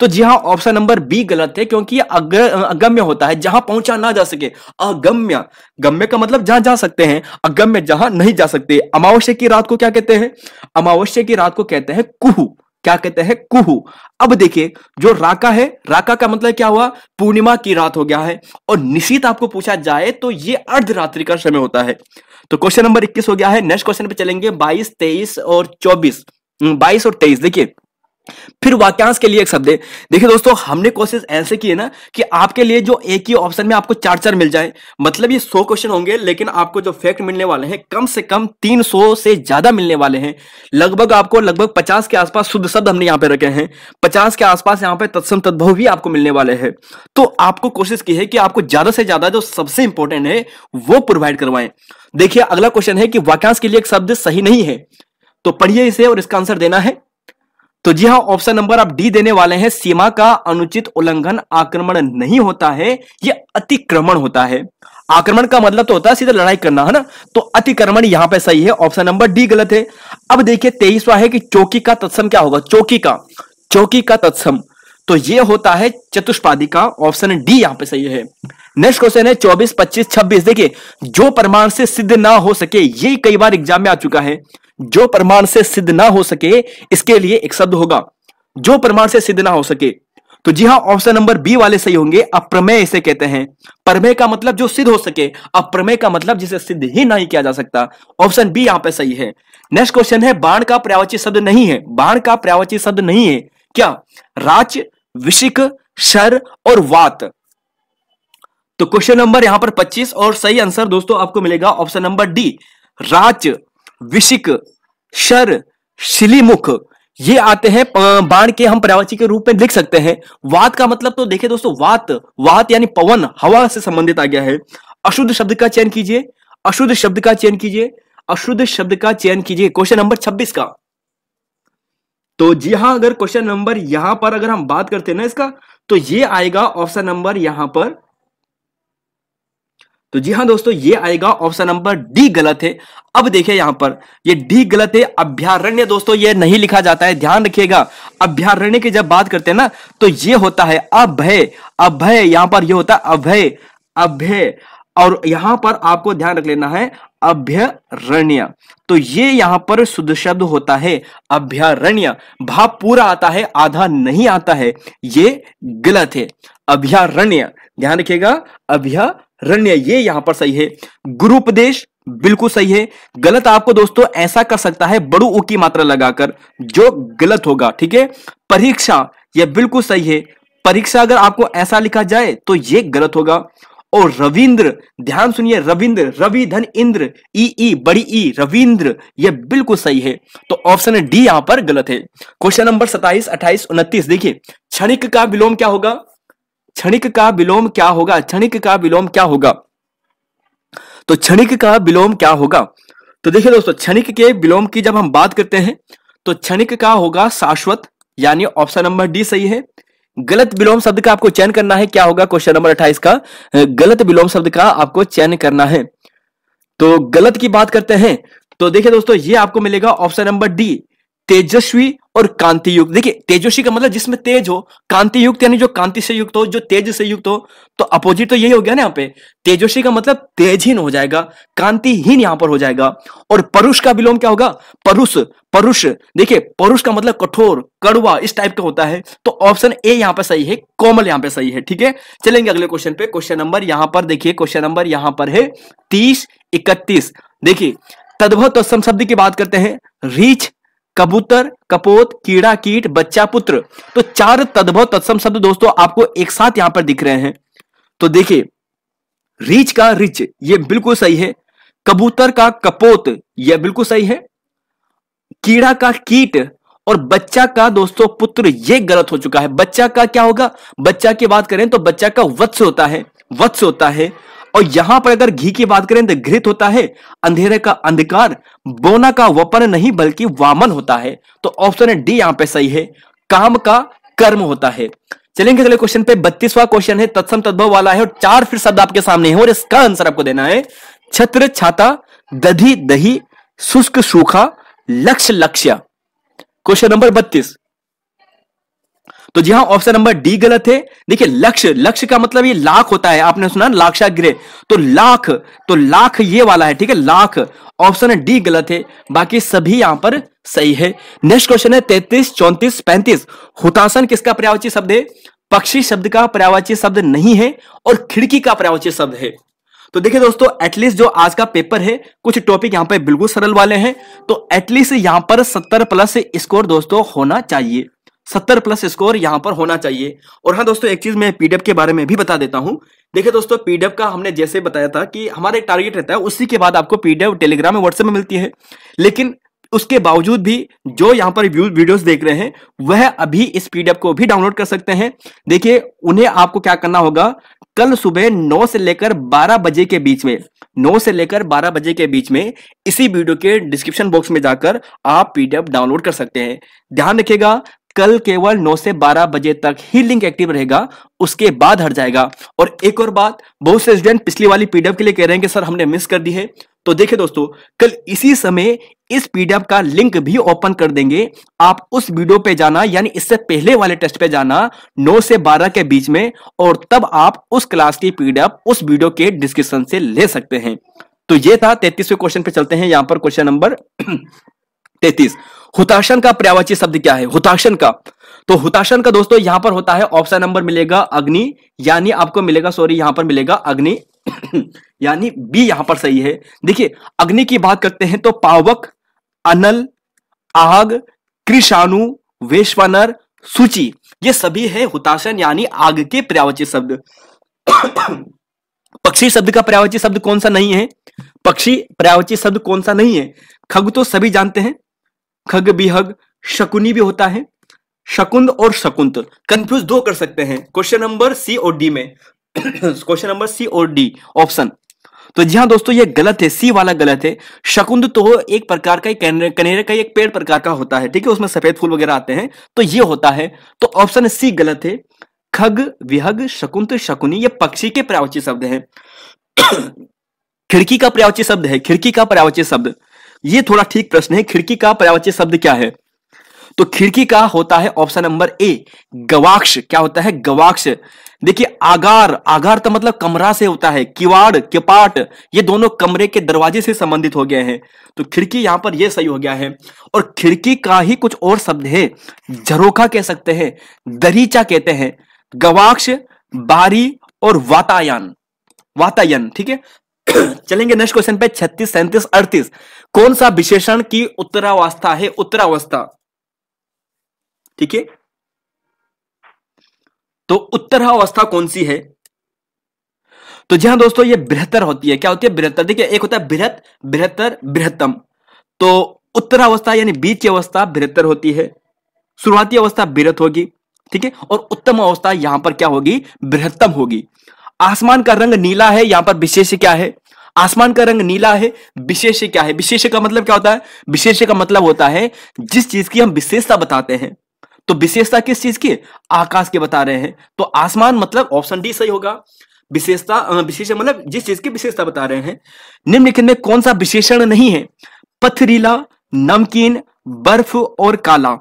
तो जी हाँ, ऑप्शन नंबर बी गलत है, क्योंकि अगम्य होता है, जहां पहुंचा ना जा सके। अगम्य, गम्य का मतलब जहां जा सकते हैं, अगम्य जहां नहीं जा सकते। अमावस्या की रात को क्या कहते हैं, अमावस्या की रात को कहते हैं कुहू, क्या कहते हैं, कुहू। अब देखिए जो राका है, राका का मतलब क्या हुआ, पूर्णिमा की रात हो गया है। और निशीत आपको पूछा जाए तो ये अर्धरात्रि का समय होता है। तो क्वेश्चन नंबर 21 हो गया है। नेक्स्ट क्वेश्चन पे चलेंगे 22, 23 और 24, 22 और 23। देखिए फिर वाक्यांश के लिए एक शब्द है। देखिए दोस्तों हमने कोशिश ऐसे की है ना कि आपके लिए जो एक ही ऑप्शन में आपको 4-4 मिल जाए, मतलब ये 100 क्वेश्चन होंगे, लेकिन आपको जो फैक्ट मिलने वाले हैं कम से कम 300 से ज्यादा मिलने वाले हैं। लगभग आपको लगभग 50 के आसपास शुद्ध शब्द हमने यहाँ पे रखे हैं, 50 के आसपास यहाँ पे तत्सम तद्भव भी आपको मिलने वाले हैं। तो आपको कोशिश की है कि आपको ज्यादा से ज्यादा जो सबसे इंपॉर्टेंट है वो प्रोवाइड करवाएं। देखिए अगला क्वेश्चन है कि वाक्यांश के लिए एक शब्द सही नहीं है, तो पढ़िए इसे और इसका आंसर देना है। तो जी हाँ, ऑप्शन नंबर आप डी देने वाले हैं। सीमा का अनुचित उल्लंघन आक्रमण नहीं होता है, यह अतिक्रमण होता है। आक्रमण का मतलब तो होता है सीधा लड़ाई करना, है ना, तो अतिक्रमण यहां पे सही है, ऑप्शन नंबर डी गलत है। अब देखिए 23वां है कि चौकी का तत्सम क्या होगा, चौकी का, चौकी का तत्सम, तो ये होता है चतुष्पादी का, ऑप्शन डी यहां पे सही है। नेक्स्ट क्वेश्चन है 24, 25, 26। देखिए जो प्रमाण से सिद्ध ना हो सके, ये कई बार एग्जाम में आ चुका है। जो प्रमाण से सिद्ध ना हो सके, इसके लिए एक शब्द होगा, जो प्रमाण से सिद्ध ना हो सके। तो जी हां, ऑप्शन नंबर बी वाले सही होंगे। अप्रमेय इसे कहते हैं। प्रमेय का मतलब जो सिद्ध हो सके, अप्रमेय का मतलब जिसे सिद्ध ही नहीं किया जा सकता। ऑप्शन बी यहां पे सही है। नेक्स्ट क्वेश्चन है बाण का पर्यायवाची शब्द नहीं है, बाण का पर्यायवाची शब्द नहीं है क्या, राच, विशिक, शर और वात। तो क्वेश्चन नंबर यहां पर 25 और सही आंसर दोस्तों आपको मिलेगा ऑप्शन नंबर डी, राच, विशिक, शर, शिलीमुख, ये आते हैं बाण के, हम पर्यायवाची के रूप में लिख सकते हैं। वात का मतलब तो देखिए दोस्तों, वात, वात यानी पवन, हवा से संबंधित आ गया है। अशुद्ध शब्द का चयन कीजिए, अशुद्ध शब्द का चयन कीजिए, अशुद्ध शब्द का चयन कीजिए क्वेश्चन नंबर 26 का। तो जी हां, अगर क्वेश्चन नंबर यहां पर अगर हम बात करते हैं ना इसका, तो ये आएगा ऑप्शन नंबर यहां पर, तो जी हां दोस्तों, ये आएगा ऑप्शन नंबर डी गलत है। अब देखिए यहां पर ये डी गलत है। अभयारण्य दोस्तों ये नहीं लिखा जाता है, ध्यान रखिएगा। अभयारण्य की जब बात करते हैं ना, तो ये होता है अभय, अभय, यहां पर ये होता है अभय, अभय, और यहां पर आपको ध्यान रख लेना है अभयारण्य, तो ये यहां पर शुद्ध शब्द होता है अभयारण्य। भाव पूरा आता है, आधा नहीं आता है, ये गलत है। अभयारण्य, ध्यान रखिएगा, अभयारण्य ये यहां पर सही है। गुरुपदेश बिल्कुल सही है। गलत आपको दोस्तों ऐसा कर सकता है बड़ू ऊ की मात्रा लगाकर, जो गलत होगा, ठीक है। परीक्षा, यह बिल्कुल सही है। परीक्षा अगर आपको ऐसा लिखा जाए तो यह गलत होगा। और रविंद्र, ध्यान सुनिए, रविंद्र, रवि धन इंद्र, ई बड़ी ई, रविंद्र, यह बिल्कुल सही है। तो ऑप्शन डी यहां पर गलत है। क्वेश्चन नंबर 27, 28, 29 देखिए, क्षणिक का विलोम क्या होगा? क्षणिक का विलोम क्या होगा? क्षणिक का विलोम क्या होगा? तो क्षणिक का विलोम क्या होगा? तो देखिए दोस्तों, क्षणिक के विलोम की जब हम बात करते हैं तो क्षणिक का होगा शाश्वत, यानी ऑप्शन नंबर डी सही है। गलत विलोम शब्द का आपको चयन करना है, क्या होगा? क्वेश्चन नंबर 28 का गलत विलोम शब्द का आपको चयन करना है। तो गलत की बात करते हैं तो देखिए दोस्तों, ये आपको मिलेगा ऑप्शन नंबर डी, तेजस्वी और कांति युक्त। देखिए तेजस्वी का मतलब जिसमें तेज हो, कांति युक्त यानी जो कांति से युक्त हो, जो तेज से युक्त हो, तो अपोजिट तो यही हो गया ना यहाँ पे। तेजस्वी का मतलब तेजहीन हो जाएगा, कांतिहीन यहां पर हो जाएगा। और परुष का विलोम क्या होगा? परुष, परुष, देखिए परुष का मतलब कठोर, कड़वा, इस टाइप का होता है। तो ऑप्शन ए यहां पर सही है, कोमल यहां पे सही है, ठीक है। चलेंगे अगले क्वेश्चन पे। क्वेश्चन नंबर यहां पर देखिए, क्वेश्चन नंबर यहां पर है 30, 31। देखिए तद्भव तत्सम शब्द की बात करते हैं, रीछ, कबूतर, कपोत, कीड़ा, कीट, बच्चा, पुत्र। तो 4 तद्भव तत्सम शब्द दोस्तों आपको एक साथ यहां पर दिख रहे हैं। तो देखिए रीछ का रिच, ये बिल्कुल सही है। कबूतर का कपोत, यह बिल्कुल सही है। कीड़ा का कीट और बच्चा का दोस्तों पुत्र, यह गलत हो चुका है। बच्चा का क्या होगा? बच्चा की बात करें तो बच्चा का वत्स होता है, वत्स होता है। और यहां पर अगर घी की बात करें तो घृत होता है। अंधेरे का अंधकार, बोना का वपन नहीं बल्कि वामन होता है। तो ऑप्शन डी यहां पे सही है, काम का कर्म होता है। चलेंगे अगले क्वेश्चन पे। 32वां क्वेश्चन है, तत्सम तद्भव वाला है और 4 फिर शब्द आपके सामने है और इसका आंसर आपको देना है। छत्र, छाता, दधी, दही, शुष्क, सूखा, लक्ष्य, लक्ष्य। Question number 32। तो जी हां, ऑप्शन नंबर डी गलत है। देखिए लक्ष्य, लक्ष्य का मतलब ये लाख होता है, आपने सुना लाक्षागृह, तो लाख, तो लाख ये वाला है, ठीक है, लाख। ऑप्शन डी गलत है, बाकी सभी यहां पर सही है। नेक्स्ट क्वेश्चन है 33, 34, 35। हुतासन किसका पर्यायवाची शब्द है? पक्षी शब्द का पर्यायवाची शब्द नहीं है और खिड़की का पर्यायवाची शब्द है। तो देखिए दोस्तों, एटलीस्ट जो आज का पेपर है, कुछ टॉपिक यहां पे बिल्कुल सरल वाले हैं, तो एटलीस्ट यहां पर 70 प्लस स्कोर दोस्तों होना चाहिए, 70 प्लस स्कोर यहां पर होना चाहिए। और हाँ दोस्तों, एक चीज मैं पीडीएफ के बारे में भी बता देता हूं। देखिए दोस्तों, पीडीएफ का हमने जैसे बताया था कि हमारा एक टारगेट रहता है, उसी के बाद आपको पीडीएफ टेलीग्राम में, व्हाट्सएप में मिलती है। लेकिन उसके बावजूद भी जो यहां पर वीडियोस देख रहे हैं, वह अभी इस पीडीएफ को भी डाउनलोड कर सकते हैं। देखिए उन्हें आपको क्या करना होगा, कल सुबह 9 से लेकर 12 बजे के बीच में, 9 से लेकर 12 बजे के बीच में इसी वीडियो के डिस्क्रिप्शन बॉक्स में जाकर आप पीडीएफ डाउनलोड कर सकते हैं। ध्यान रखिएगा, कल केवल 9 से 12 बजे तक ही लिंक एक्टिव रहेगा, उसके बाद हट जाएगा। और एक और बात, बहुत से स्टूडेंट पिछली वाली पीडीएफ के लिए कह रहे हैं कि सर हमने मिस कर दी है। तो देखिए दोस्तों, कल इसी समय इस पीडीएफ का लिंक भी ओपन कर देंगे। आप उस वीडियो पे जाना, यानी इससे पहले वाले टेस्ट पे जाना 9 से 12 के बीच में, और तब आप उस क्लास की पीडीएफ उस वीडियो के डिस्क्रिप्शन से ले सकते हैं। तो ये था 33वें क्वेश्चन पे चलते हैं। यहां पर क्वेश्चन नंबर 33, हुताशन का पर्यायवाची शब्द क्या है? हुताशन का, तो हुताशन का दोस्तों यहां पर होता है, ऑप्शन नंबर मिलेगा अग्नि, यानी आपको मिलेगा, सॉरी यहां पर मिलेगा अग्नि, यानी बी यहां पर सही है। देखिए अग्नि की बात करते हैं तो पावक, अनल, आग, कृषाणु, वैश्वानर, सूची, ये सभी है हुताशन यानी आग के पर्यायवाची शब्द। पक्षी शब्द का पर्यायवाची शब्द कौन सा नहीं है? पक्षी पर्यायवाची शब्द कौन सा नहीं है? खग तो सभी जानते हैं, खग बिहग, शकुनी भी होता है, शकुंद और शकुंत। कंफ्यूज दो कर सकते हैं क्वेश्चन नंबर सी और डी में। क्वेश्चन नंबर सी और डी ऑप्शन। तो जी हाँ दोस्तों, ये गलत है, सी वाला गलत है। शकुंद तो एक प्रकार का कनेरे का एक पेड़ प्रकार का होता है, ठीक है, उसमें सफेद फूल वगैरह आते हैं, तो ये होता है। तो ऑप्शन सी गलत है। खग विहग शकुंत शकुनी ये पक्षी के पर्यायवाची शब्द है। खिड़की का पर्यायवाची शब्द है, खिड़की का पर्यायवाची शब्द, ये थोड़ा ठीक प्रश्न है। खिड़की का पर्यायवाची शब्द क्या है? तो खिड़की का होता है ऑप्शन नंबर ए गवाक्ष। क्या होता है? गवाक्ष। देखिए आगार, आगार तो मतलब कमरा से होता है, किवाड़ किपाट ये दोनों कमरे के दरवाजे से संबंधित हो गए हैं, तो खिड़की यहां पर ये सही हो गया है। और खिड़की का ही कुछ और शब्द है, झरोखा कह सकते हैं, दरीचा कहते हैं, गवाक्ष, बारी और वातायन, वातायन, ठीक है। चलेंगे नेक्स्ट क्वेश्चन पे 36, 37, 38। कौन सा विशेषण की उत्तरावस्था है? उत्तरावस्था, ठीक है। तो उत्तरावस्था कौन सी है? तो जी हाँ दोस्तों, ये बृहत्तर होती है। क्या होती है? बृहत्तर। देखिए एक होता है बृहत, बृहत्तर, बृहत्तम। तो उत्तरावस्था यानी बीच की अवस्था बृहत्तर होती है, शुरुआती अवस्था बृहत होगी, ठीक है, और उत्तम अवस्था यहां पर क्या होगी? बृहत्तम होगी। आसमान का रंग नीला है, यहां पर विशेष क्या है? आसमान का रंग नीला है, विशेष क्या है? विशेष का मतलब क्या होता है? विशेष का मतलब होता है जिस चीज की हम विशेषता बताते हैं। तो विशेषता किस चीज की? आकाश के बता रहे हैं, तो आसमान मतलब ऑप्शन डी सही होगा। विशेषता, विशेष मतलब जिस चीज की विशेषता बता रहे हैं। निम्नलिखित में कौन सा विशेषण नहीं है? पथरीला, नमकीन, बर्फ और काला।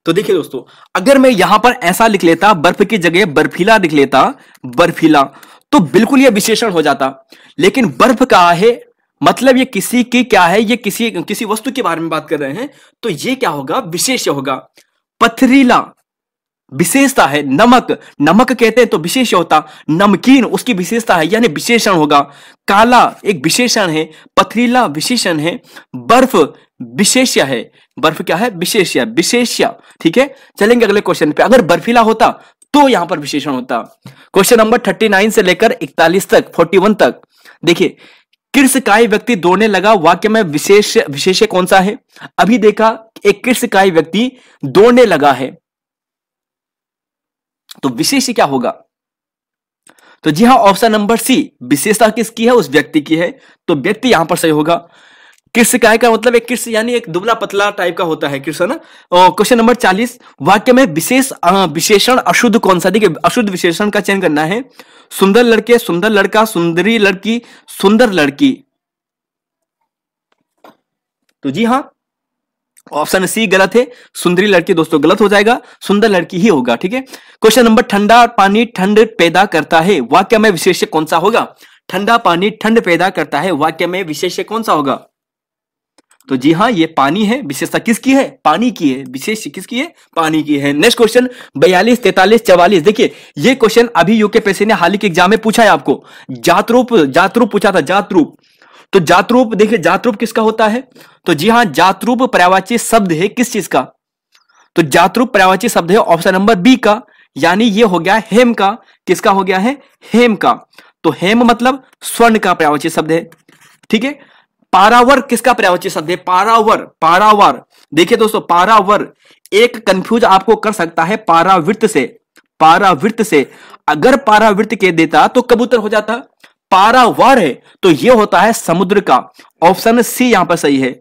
तो देखिए दोस्तों, अगर मैं यहां पर ऐसा लिख लेता, बर्फ की जगह बर्फीला लिख लेता, बर्फीला, तो बिल्कुल यह विशेषण हो जाता। लेकिन बर्फ कहा है, मतलब ये किसी की क्या है? ये किसी वस्तु के बारे में बात कर रहे हैं, तो ये क्या होगा? विशेष्य होगा। पथरीला विशेषता है, नमक, नमक कहते हैं तो विशेष होता। नमकीन उसकी विशेषता है यानी विशेषण होगा। काला एक विशेषण है, पथरीला विशेषण है, बर्फ विशेष्य है। बर्फ क्या है? विशेष्य, विशेष्य, ठीक है। चलेंगे अगले क्वेश्चन पे। अगर बर्फीला होता तो यहां पर विशेषण होता। क्वेश्चन नंबर 39 से लेकर 41 तक, 41 तक देखिए। कृषकाय व्यक्ति दौड़ने लगा, वाक्य में विशेष्य कौन सा है? अभी देखा, एक कृषकाय व्यक्ति दौड़ने लगा है, तो विशेष क्या होगा? तो जी हां, ऑप्शन नंबर सी, विशेषता किसकी है? उस व्यक्ति की है, तो व्यक्ति यहां पर सही होगा। कृषकाय का मतलब एक कृषि यानी एक दुबला पतला टाइप का होता है कृषि ना। क्वेश्चन नंबर 40, वाक्य में विशेषण अशुद्ध कौन सा? देखिए अशुद्ध विशेषण का चयन करना है। सुंदर लड़के, सुंदर लड़का, सुंदरी लड़की, सुंदर लड़की। तो जी हां, ऑप्शन सी गलत है, सुंदरी लड़की दोस्तों गलत हो जाएगा, सुंदर लड़की ही होगा, ठीक है। क्वेश्चन नंबर, ठंडा पानी ठंड पैदा करता है, वाक्य में विशेष्य कौन सा होगा? ठंडा पानी ठंड पैदा करता है, वाक्य में विशेष्य कौन सा होगा? तो जी हां, ये पानी है। विशेषता किसकी है? पानी की है। विशेष किसकी है? पानी की है। Next question 42, 43, 44। देखिए ये क्वेश्चन अभी यूकेपीएससी ने हाल ही के एग्जाम में पूछा है आपको। जातरूप, जातरूप पूछा था, जातरूप। तो जातरूप, देखिए जातरूप किसका होता है? तो जी हां, जातरूप पर्यायवाची शब्द है किस चीज का? तो जातरूप पर्यायवाची शब्द है ऑप्शन नंबर बी का, यानी ये हो गया हेम का। किसका हो गया है? हेम का। तो हेम मतलब स्वर्ण का पर्यायवाची शब्द है, ठीक है। पारावर किसका पर्यायवाची शब्द है? पारावर, पारावर। देखिए दोस्तों, पारावर एक कंफ्यूज आपको कर सकता है पारावृत्त से, पारावृत्त से। अगर पारावृत्त के देता तो कबूतर हो जाता। पारावार है तो यह होता है समुद्र का। ऑप्शन सी यहां पर सही है।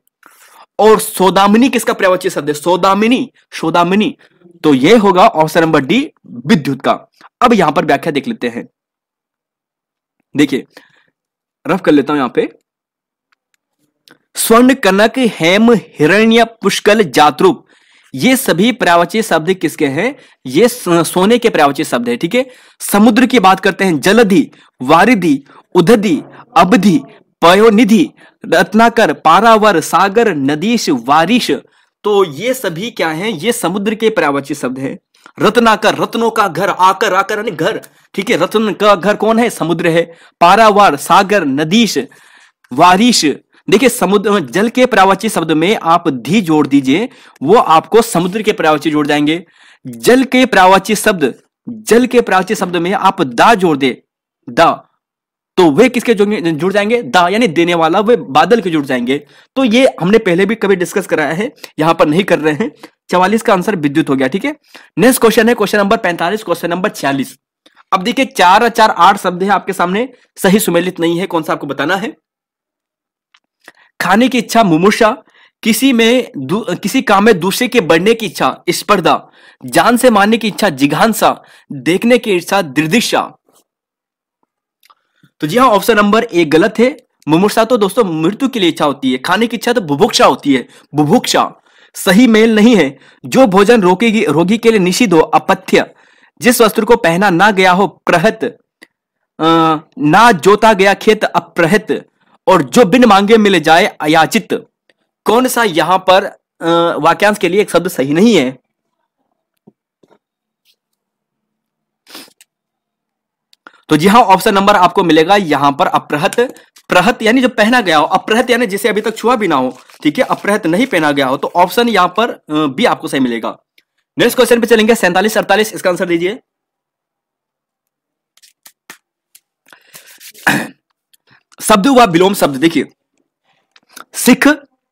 और सौदामिनी किसका पर्यायवाची शब्द है? सौदामिनी, सौदामिनी। तो यह होगा ऑप्शन नंबर डी, विद्युत का। अब यहां पर व्याख्या देख लेते हैं। देखिए रफ कर लेता हूं यहां पे। स्वर्ण, कनक, हेम, हिरण्य, पुष्कल, जातरूप, ये सभी पर्यायवाची शब्द किसके हैं? ये सोने के पर्यायवाची शब्द है, ठीक है। समुद्र की बात करते हैं, जलधि, वारिधि, उदधि, अवधि, पयोनिधि, रत्नाकर, पारावर, सागर, नदीश, वारिश। तो ये सभी क्या हैं? ये समुद्र के पर्यायवाची शब्द है। रत्नाकर, रत्नों का घर, आकर, आकर यानी घर, ठीक है। रत्न का घर कौन है? समुद्र है। पारावार, सागर, नदीश, वारिश। देखिए समुद्र, जल के पर्यायवाची शब्द में आप धी जोड़ दीजिए, वो आपको समुद्र के पर्यायवाची जोड़ जाएंगे। जल के पर्यायवाची शब्द, जल के पर्यायवाची शब्द में आप दा जोड़ दे, दा, तो वे किसके जुड़ जाएंगे? दा यानी देने वाला, वे बादल के जुड़ जाएंगे। तो ये हमने पहले भी कभी डिस्कस कराया है, यहां पर नहीं कर रहे हैं। 44 का आंसर विद्युत हो गया। ठीक है, नेक्स्ट क्वेश्चन है क्वेश्चन नंबर 45, क्वेश्चन नंबर 46। अब देखिए 4 4 8 शब्द है आपके सामने, सही सुमेलित नहीं है, कौन सा आपको बताना है। खाने की इच्छा मुमुर्षा, किसी काम में दूसरे के बढ़ने की इच्छा स्पर्धा, जान से मारने की इच्छा जिघांसा, देखने की इच्छा दृदिशा। तो जी हाँ, ऑप्शन नंबर ए गलत है। मुमुर्षा तो दोस्तों मृत्यु के लिए इच्छा होती है, खाने की इच्छा तो बुभुक्षा होती है, बुभुक्षा। सही मेल नहीं है। जो भोजन रोगी के लिए निषिद्ध हो अपथ्य, जिस वस्त्र को पहना ना गया हो प्रहत, ना जोता गया खेत अप्रहत, और जो बिन मांगे मिल जाए अयाचित। कौन सा यहां पर वाक्यांश के लिए एक शब्द सही नहीं है? तो जी हाँ, ऑप्शन नंबर आपको मिलेगा यहां पर अप्रहत। प्रहत यानी जो पहना गया हो, अप्रहत यानी जिसे अभी तक छुआ भी ना हो। ठीक है, अप्रहत नहीं पहना गया हो, तो ऑप्शन यहां पर बी आपको सही मिलेगा। नेक्स्ट क्वेश्चन पे चलेंगे 47 48, इसका आंसर दीजिए। शब्द व विलोम शब्द देखिए, सिख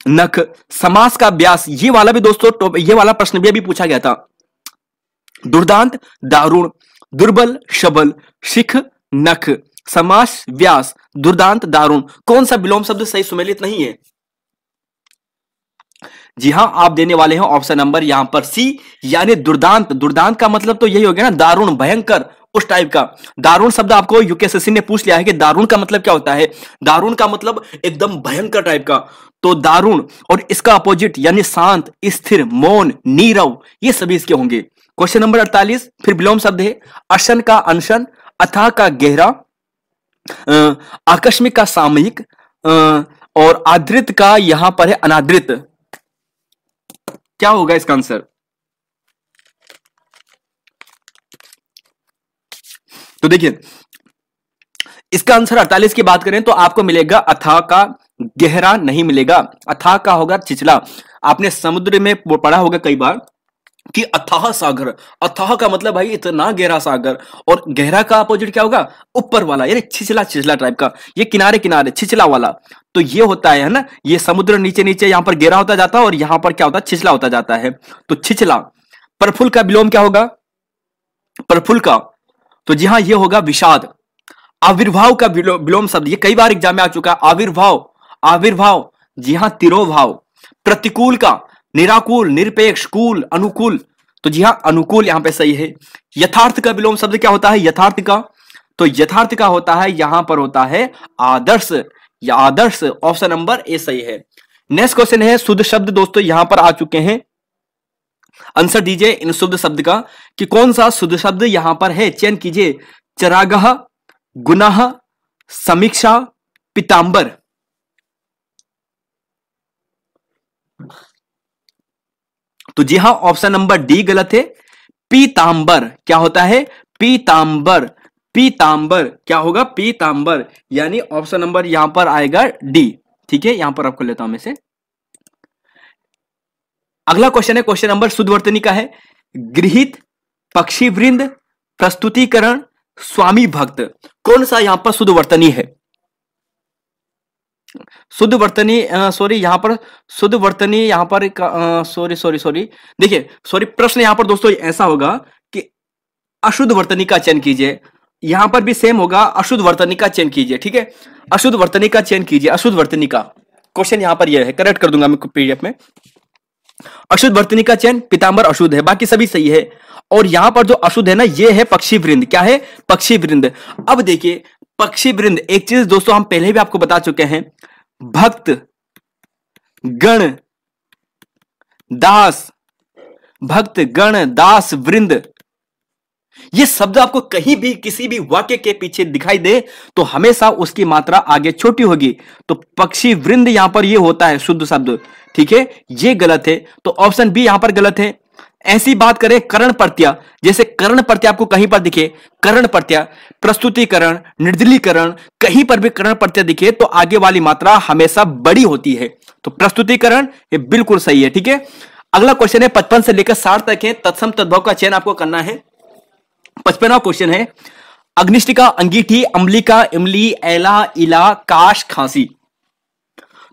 नख, समास का व्यास, ये वाला भी दोस्तों, ये वाला प्रश्न भी अभी पूछा गया था। दुर्दांत दारुण, दुर्बल शबल, सिख नख, समास व्यास, दुर्दांत दारुण, कौन सा विलोम शब्द सही सुमेलित नहीं है? जी हां, आप देने वाले हैं ऑप्शन नंबर यहां पर सी, यानी दुर्दांत। दुर्दांत का मतलब तो यही हो गया ना, दारुण, भयंकर, उस टाइप का। दारुण शब्द आपको यूपीएससी ने पूछ लिया है कि दारुण का मतलब क्या होता है। दारुण का मतलब एकदम भयंकर टाइप का, तो दारुण। और इसका अपोजिट यानी शांत, स्थिर, मौन, नीरव, ये सभी इसके होंगे। क्वेश्चन नंबर 48 फिर विलोम शब्द है। अशन का अनशन, अथाह का गहरा, आकस्मिक का सामयिक, और आदृत का यहां पर है अनादृत। क्या होगा इसका आंसर? तो देखिए इसका आंसर 48 की बात करें तो आपको मिलेगा अथाह का गहरा, नहीं मिलेगा। अथाह का होगा छिछला। आपने समुद्र में पढ़ा होगा कई बार कि अथाह सागर, अथाह का मतलब भाई इतना गहरा सागर, और गहरा का अपोजिट क्या होगा? ऊपर वाला, यानी छिछला छिछला टाइप का। ये किनारे किनारे छिछला वाला, तो ये होता है ना, ये समुद्र नीचे नीचे यहां पर गहरा होता जाता है और यहां पर क्या होता है? छिछला होता जाता है, तो छिछला। प्रफुल्ल का विलोम क्या होगा? प्रफुल्ल का, तो जी हां, ये होगा विषाद। आविर्भाव का विलोम शब्द, ये कई बार एग्जाम में आ चुका है। आविर्भाव, आविर्भाव, जी हां, तिरोभाव। प्रतिकूल का निराकूल, निरपेक्ष, कूल, अनुकूल, तो जी हां, अनुकूल यहां पे सही है। यथार्थ का विलोम शब्द क्या होता है? यथार्थ का, तो यथार्थ का होता है यहां पर होता है आदर्श, या आदर्श। ऑप्शन नंबर ए सही है। नेक्स्ट क्वेश्चन है शुद्ध शब्द। दोस्तों यहां पर आ चुके हैं, आंसर दीजिए इन शुद्ध शब्द का कि कौन सा शुद्ध शब्द यहां पर है, चयन कीजिए। चरागह, गुनाह, समीक्षा, पीतांबर। तो जी हां, ऑप्शन नंबर डी गलत है। पीतांबर क्या होता है? पीतांबर, पीतांबर क्या होगा? पीतांबर, यानी ऑप्शन नंबर यहां पर आएगा डी। ठीक है, यहां पर आपको लेता हूं मैं से। अगला क्वेश्चन है क्वेश्चन नंबर शुद्धवर्तनी का है। गृहित, पक्षी वृंद, प्रस्तुतिकरण, स्वामी भक्त, कौन सा यहां पर शुद्धवर्तनी है? शुद्ध वर्तनी, सॉरी यहां पर शुद्ध वर्तनी, यहां पर सॉरी सॉरी सॉरी देखिए, सॉरी प्रश्न यहां पर दोस्तों ऐसा होगा कि अशुद्ध वर्तनी का चयन कीजिए। यहां पर भी सेम होगा, अशुद्ध वर्तनी का चयन कीजिए। ठीक है, अशुद्ध वर्तनी का चयन कीजिए। अशुद्ध वर्तनी का क्वेश्चन यहां पर यह है, करेक्ट कर दूंगा मैं पीडीएफ में। अशुद्ध वर्तनी का चयन, पीतांबर अशुद्ध है, बाकी सभी सही है। और यहां पर जो अशुद्ध है ना, ये है पक्षी वृंद। क्या है? पक्षी वृंद। अब देखिए पक्षी वृंद, एक चीज दोस्तों हम पहले भी आपको बता चुके हैं, भक्त, गण, दास, भक्त, गण, दास, वृंद, ये शब्द आपको कहीं भी किसी भी वाक्य के पीछे दिखाई दे तो हमेशा उसकी मात्रा आगे छोटी होगी। तो पक्षी वृंद यहां पर ये होता है शुद्ध शब्द। ठीक है, ये गलत है, तो ऑप्शन बी यहां पर गलत है। ऐसी बात करें करण प्रत्यय, जैसे करण प्रत्यय आपको कहीं पर दिखे, करण प्रत्यय, प्रस्तुतिकरण, निर्दलीकरण, कहीं पर भी करण प्रत्यय दिखे तो आगे वाली मात्रा हमेशा बड़ी होती है। तो प्रस्तुतिकरण ये बिल्कुल सही है। ठीक है, अगला क्वेश्चन है 55 से लेकर 60 तक है, तत्सम तद्भव का चयन आपको करना है। 55वां क्वेश्चन है, अग्निष्टिका, अंगीठी, अम्लिका, इमली, एला, इला, काश, खांसी।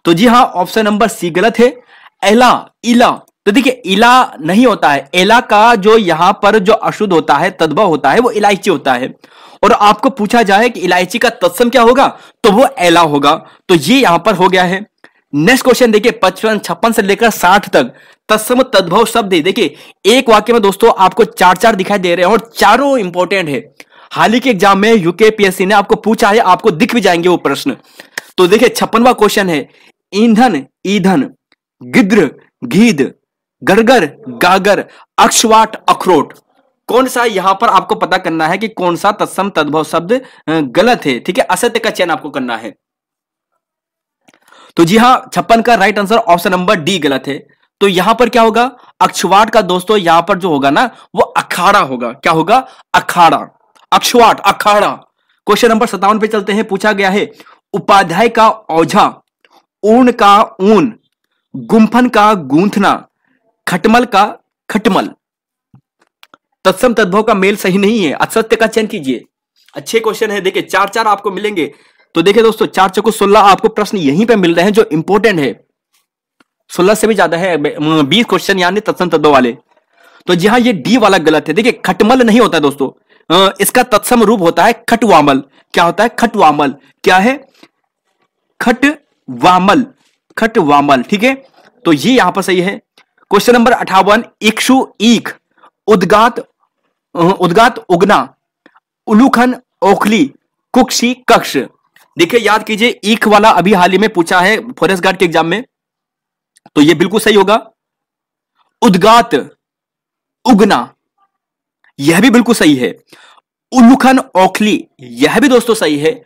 तो जी हाँ, ऑप्शन नंबर सी गलत है, एला, इला। तो देखिए इला नहीं होता है, एला का जो यहां पर जो अशुद्ध होता है, तद्भव होता है, वो इलायची होता है। और आपको पूछा जाए कि इलायची का तत्सम क्या होगा, तो वो एला होगा। तो ये यहां पर हो गया है। नेक्स्ट क्वेश्चन देखिए, 55, 56 से लेकर 60 तक तत्सम तद्भव शब्द है। देखिए एक वाक्य में दोस्तों आपको चार चार दिखाई दे रहे हैं और चारों इंपॉर्टेंट है। हाल ही के एग्जाम में यूकेपीएससी ने आपको पूछा है, आपको दिख भी जाएंगे वो प्रश्न। तो देखिए 56वां क्वेश्चन है, ईंधन, ईंधन, गिद्र, गीद, गरगर, गागर, अक्षवाट, अखरोट। कौन सा यहां पर आपको पता करना है कि कौन सा तत्सम तद्भव शब्द गलत है। ठीक है, असत्य का चयन आपको करना है। तो जी हां, 56 का right answer option number D गलत है। तो यहां पर क्या होगा, अक्षवाट का दोस्तों यहां पर जो होगा ना, वो अखाड़ा होगा। क्या होगा, अखाड़ा, अक्षवाट, अखाड़ा। क्वेश्चन नंबर 57 पे चलते हैं। पूछा गया है, उपाध्याय का ओझा, ऊन का ऊन, गुम्फन का गूंथना, खटमल का खटमल। तत्सम तद्भव का मेल सही नहीं है, असत्य का चयन कीजिए। अच्छे क्वेश्चन है, देखिए चार चार आपको मिलेंगे। तो देखिए दोस्तों, 4 चौको 16 आपको प्रश्न यहीं पे मिल रहे हैं जो इंपॉर्टेंट है। 16 से भी ज्यादा है, 20 क्वेश्चन यानी तत्सम तद्भव वाले। तो जी हाँ, ये डी वाला गलत है। देखिए खटमल नहीं होता दोस्तों, इसका तत्सम रूप होता है खटवामल। क्या होता है, खटवामल। क्या है, खटवामल, खटवामल। ठीक है, तो ये यहां पर सही है। क्वेश्चन नंबर 58, इक्षु, ईख, उद्गात, उद्गात, उगना, उलूखन, ओखली, कुक्षी, कक्ष। देखिए याद कीजिए, ईख वाला अभी हाल ही में पूछा है फॉरेस्ट गार्ड के एग्जाम में, तो ये बिल्कुल सही होगा। उद्गात, उगना, यह भी बिल्कुल सही है। उल्लुखन, ओखली, यह भी दोस्तों सही है।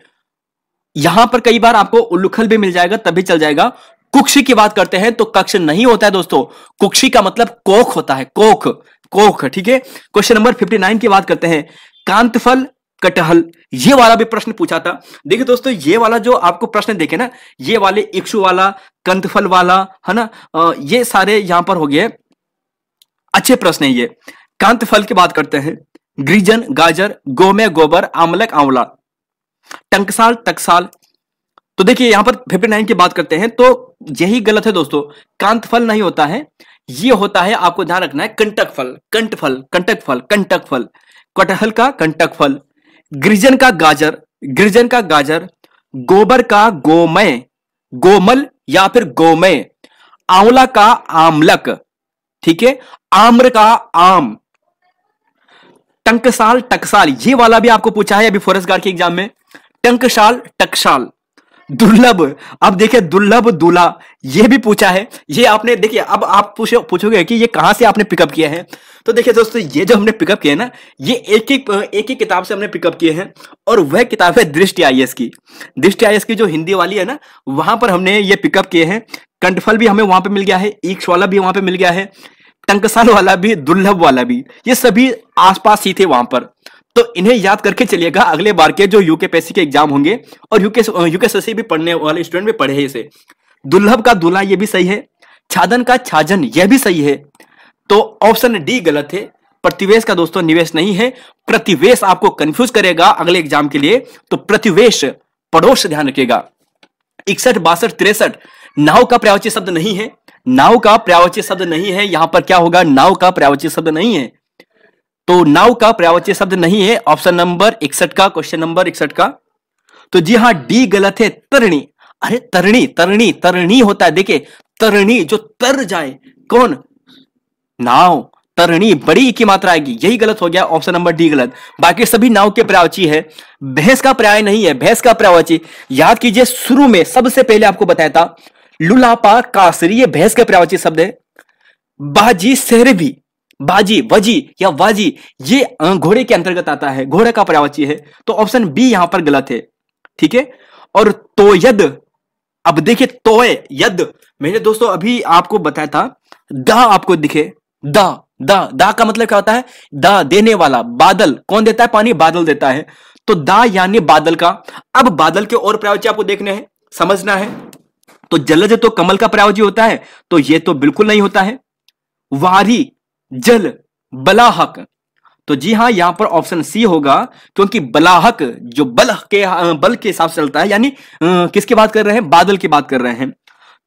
यहां पर कई बार आपको उल्लुखल भी मिल जाएगा, तब भी चल जाएगा। कुक्षी की बात करते हैं तो कक्ष नहीं होता है दोस्तों, कुक्षी का मतलब कोख होता है, कोख, कोख। ठीक है, क्वेश्चन नंबर 59 की बात करते हैं, कांतफल, कटहल। ये वाला भी प्रश्न पूछा था। देखिए दोस्तों, ये वाला जो आपको प्रश्न देखे ना, ये वाले इक्षु वाला, कंतफल वाला, है ना, ये सारे यहां पर हो गए अच्छे प्रश्न है ये। कांतफल की बात करते हैं, ग्रीजन, गाजर, गोमे, गोबर, आमलक, आंवला, टंकसाल, टकसाल। तो देखिए यहां पर 59 की बात करते हैं तो यही गलत है दोस्तों, कांतफल नहीं होता है, ये होता है, आपको ध्यान रखना है, कंटक फल, कंटफल, कंटक फल, कंटक फल। कटहल का कंटक फल, गिरिजन का गाजर, गिरिजन का गाजर, गोबर का गोमय, गोमल या फिर गोमय, आंवला का आमलक। ठीक है, आम्र का आम, टंकसाल, टकसाल, ये वाला भी आपको पूछा है अभी फॉरेस्ट गार्ड के एग्जाम में, टंकसाल, टकसाल। दुर्लभ, अब देखिए दुर्लभ, दूल्हा, ये भी पूछा है। ये आपने देखिए, अब आप पूछोगे कि ये कहां से आपने पिकअप किया है। तो देखिए दोस्तों, ये जो हमने पिकअप किया है ना, ये एक ही किताब से हमने पिकअप किए हैं, और वह किताब है दृष्टि आईएएस की। दृष्टि आईएएस की जो हिंदी वाली है ना, वहां पर हमने ये पिकअप किए हैं। कंठफल भी हमें वहां पे मिल गया है, ईक्ष वाला भी वहां पे मिल गया है, टंकसाल वाला भी, दुर्लभ वाला भी, ये सभी आसपास ही थे वहां पर। तो इन्हें याद करके चलिएगा, अगले बार के जो यूकेपीएससी के एग्जाम होंगे और यूकेएससी भी पढ़ने वाले स्टूडेंट भी पढ़े हैं इसे। दुर्लभ का दूल्हा, ये भी सही है। छाजन का छाजन, यह भी सही है। तो ऑप्शन डी गलत है। प्रतिवेश का दोस्तों निवेश नहीं है। प्रतिवेश आपको कंफ्यूज करेगा अगले एग्जाम के लिए, तो प्रतिवेश, पड़ोस, ध्यान रखिएगा। 61, 62, 63, नाव का पर्यायवाची शब्द नहीं है। नाव का पर्यायवाची शब्द नहीं है, यहां पर क्या होगा, नाव का पर्यायवाची शब्द नहीं है। तो नाव का पर्यायवाची शब्द नहीं है, ऑप्शन नंबर 61 का, क्वेश्चन नंबर 61 का। तो जी हां, डी गलत है। तरणी, अरे तरणी, तरणी, तरणी होता है, देखिए तरणी, जो तर जाए, कौन, नाव, तरणी, बड़ी की मात्रा आएगी, यही गलत हो गया, ऑप्शन नंबर डी गलत। बाकी सभी नाव के पर्यायवाची है। भैंस का पर्याय नहीं है, भैंस का पर्यायवाची याद कीजिए, शुरू में सबसे पहले आपको बताया था, लुलापा, कासरी, ये भैंस का पर्यायवाची शब्द है। बाजी, सहरभी, बाजी, वजी या वाजी, ये घोड़े के अंतर्गत आता है, घोड़े का पर्यायवाची है। तो ऑप्शन बी यहां पर गलत है। ठीक है, और तोयद, अब देखिए तोय यद, मैंने दोस्तों अभी आपको बताया था, दा आपको दिखे, दा, दा, दा का मतलब क्या होता है, दा, देने वाला। बादल, कौन देता है पानी, बादल देता है। तो दा यानी बादल का। अब बादल के और पर्यायवाची आपको देखने हैं, समझना है। तो जलज तो कमल का पर्यायवाची होता है, तो ये तो बिल्कुल नहीं होता है। वारी, जल, बलाहक, तो जी हाँ, यहां पर ऑप्शन सी होगा, क्योंकि बलाहक जो बल के हिसाब से चलता है, यानी किसकी बात कर रहे हैं, बादल की बात कर रहे हैं।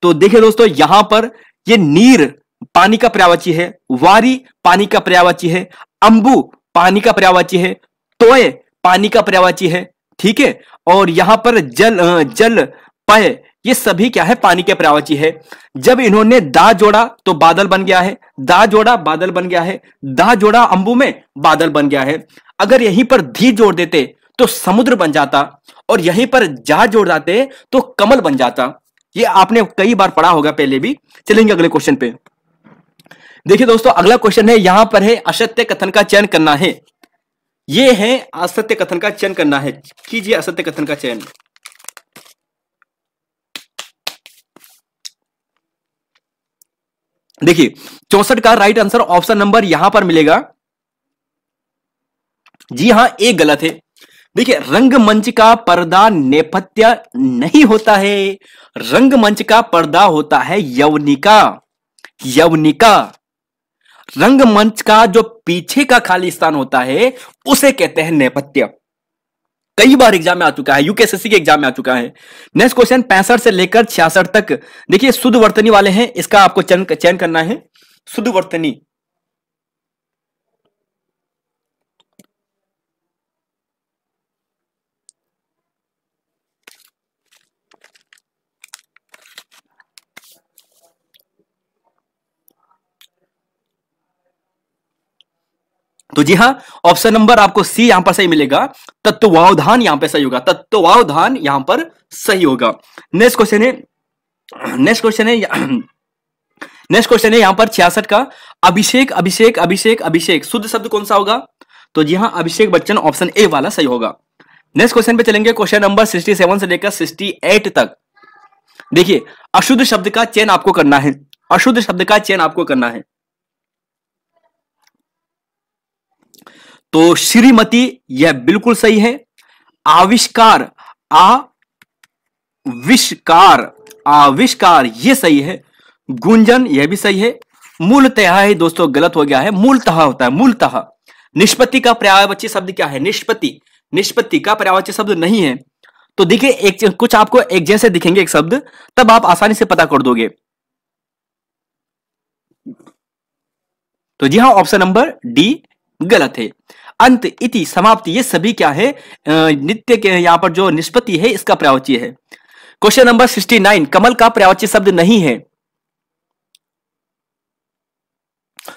तो देखिए दोस्तों, यहां पर ये नीर पानी का पर्यायवाची है, वारी पानी का पर्यायवाची है, अंबु पानी का पर्यायवाची है, तोय पानी का पर्यायवाची है, ठीक है। और यहां पर जल पय ये सभी क्या है, पानी के पर्यायवाची है। जब इन्होंने दा जोड़ा तो बादल बन गया है, दा जोड़ा बादल बन गया है, दा जोड़ा अंबु में बादल बन गया है। अगर यहीं पर धी जोड़ देते तो समुद्र बन जाता, और यहीं पर जा जोड़ जाते तो कमल बन जाता। ये आपने कई बार पढ़ा होगा पहले भी। चलेंगे अगले क्वेश्चन पे। देखिए दोस्तों, अगला क्वेश्चन है, यहां पर है असत्य कथन का चयन करना है। ये है असत्य कथन का चयन करना है, कीजिए असत्य कथन का चयन। देखिए 64 का राइट आंसर ऑप्शन नंबर यहां पर मिलेगा, जी हां, एक गलत है। देखिए, रंगमंच का पर्दा नेपथ्य नहीं होता है, रंगमंच का पर्दा होता है यवनिका। यवनिका रंगमंच का जो पीछे का खाली स्थान होता है उसे कहते हैं नेपथ्य। कई बार एग्जाम में आ चुका है, यूकेएसएससी के एग्जाम में आ चुका है। नेक्स्ट क्वेश्चन 65 से लेकर 66 तक। देखिए, शुद्ध वर्तनी वाले हैं, इसका आपको चयन करना है। शुद्ध वर्तनी, तो जी हां, ऑप्शन नंबर आपको सी यहां पर सही मिलेगा। तत्वावधान यहां पर सही होगा, तत्वावधान यहां पर सही होगा। नेक्स्ट क्वेश्चन है, नेक्स्ट क्वेश्चन है नेक्स्ट क्वेश्चन है यहां पर 66 का। अभिषेक अभिषेक अभिषेक अभिषेक शुद्ध शब्द कौन सा होगा? तो जी हां, अभिषेक बच्चन ऑप्शन ए वाला सही होगा। नेक्स्ट क्वेश्चन पे चलेंगे, क्वेश्चन नंबर 67 से लेकर 68 तक। देखिए, अशुद्ध शब्द का चयन आपको करना है, अशुद्ध शब्द का चयन आपको करना है। तो श्रीमती यह बिल्कुल सही है। आविष्कार, आविष्कार, आविष्कार ये सही है। गुंजन यह भी सही है। मूलतः है दोस्तों, गलत हो गया है, मूलतः होता है, मूलतः। निष्पत्ति का पर्यायवाची शब्द क्या है? निष्पत्ति, निष्पत्ति का पर्यायवाची शब्द नहीं है। तो देखिए, एक कुछ आपको एक जैसे दिखेंगे एक शब्द, तब आप आसानी से पता कर दोगे। तो जी हां, ऑप्शन नंबर डी गलत है। अंत, इति, समाप्ति ये सभी क्या है? नित्य के यहां पर जो निष्पत्ति है इसका पर्यायवाची है। क्वेश्चन नंबर 69, कमल का पर्यायवाची शब्द नहीं है।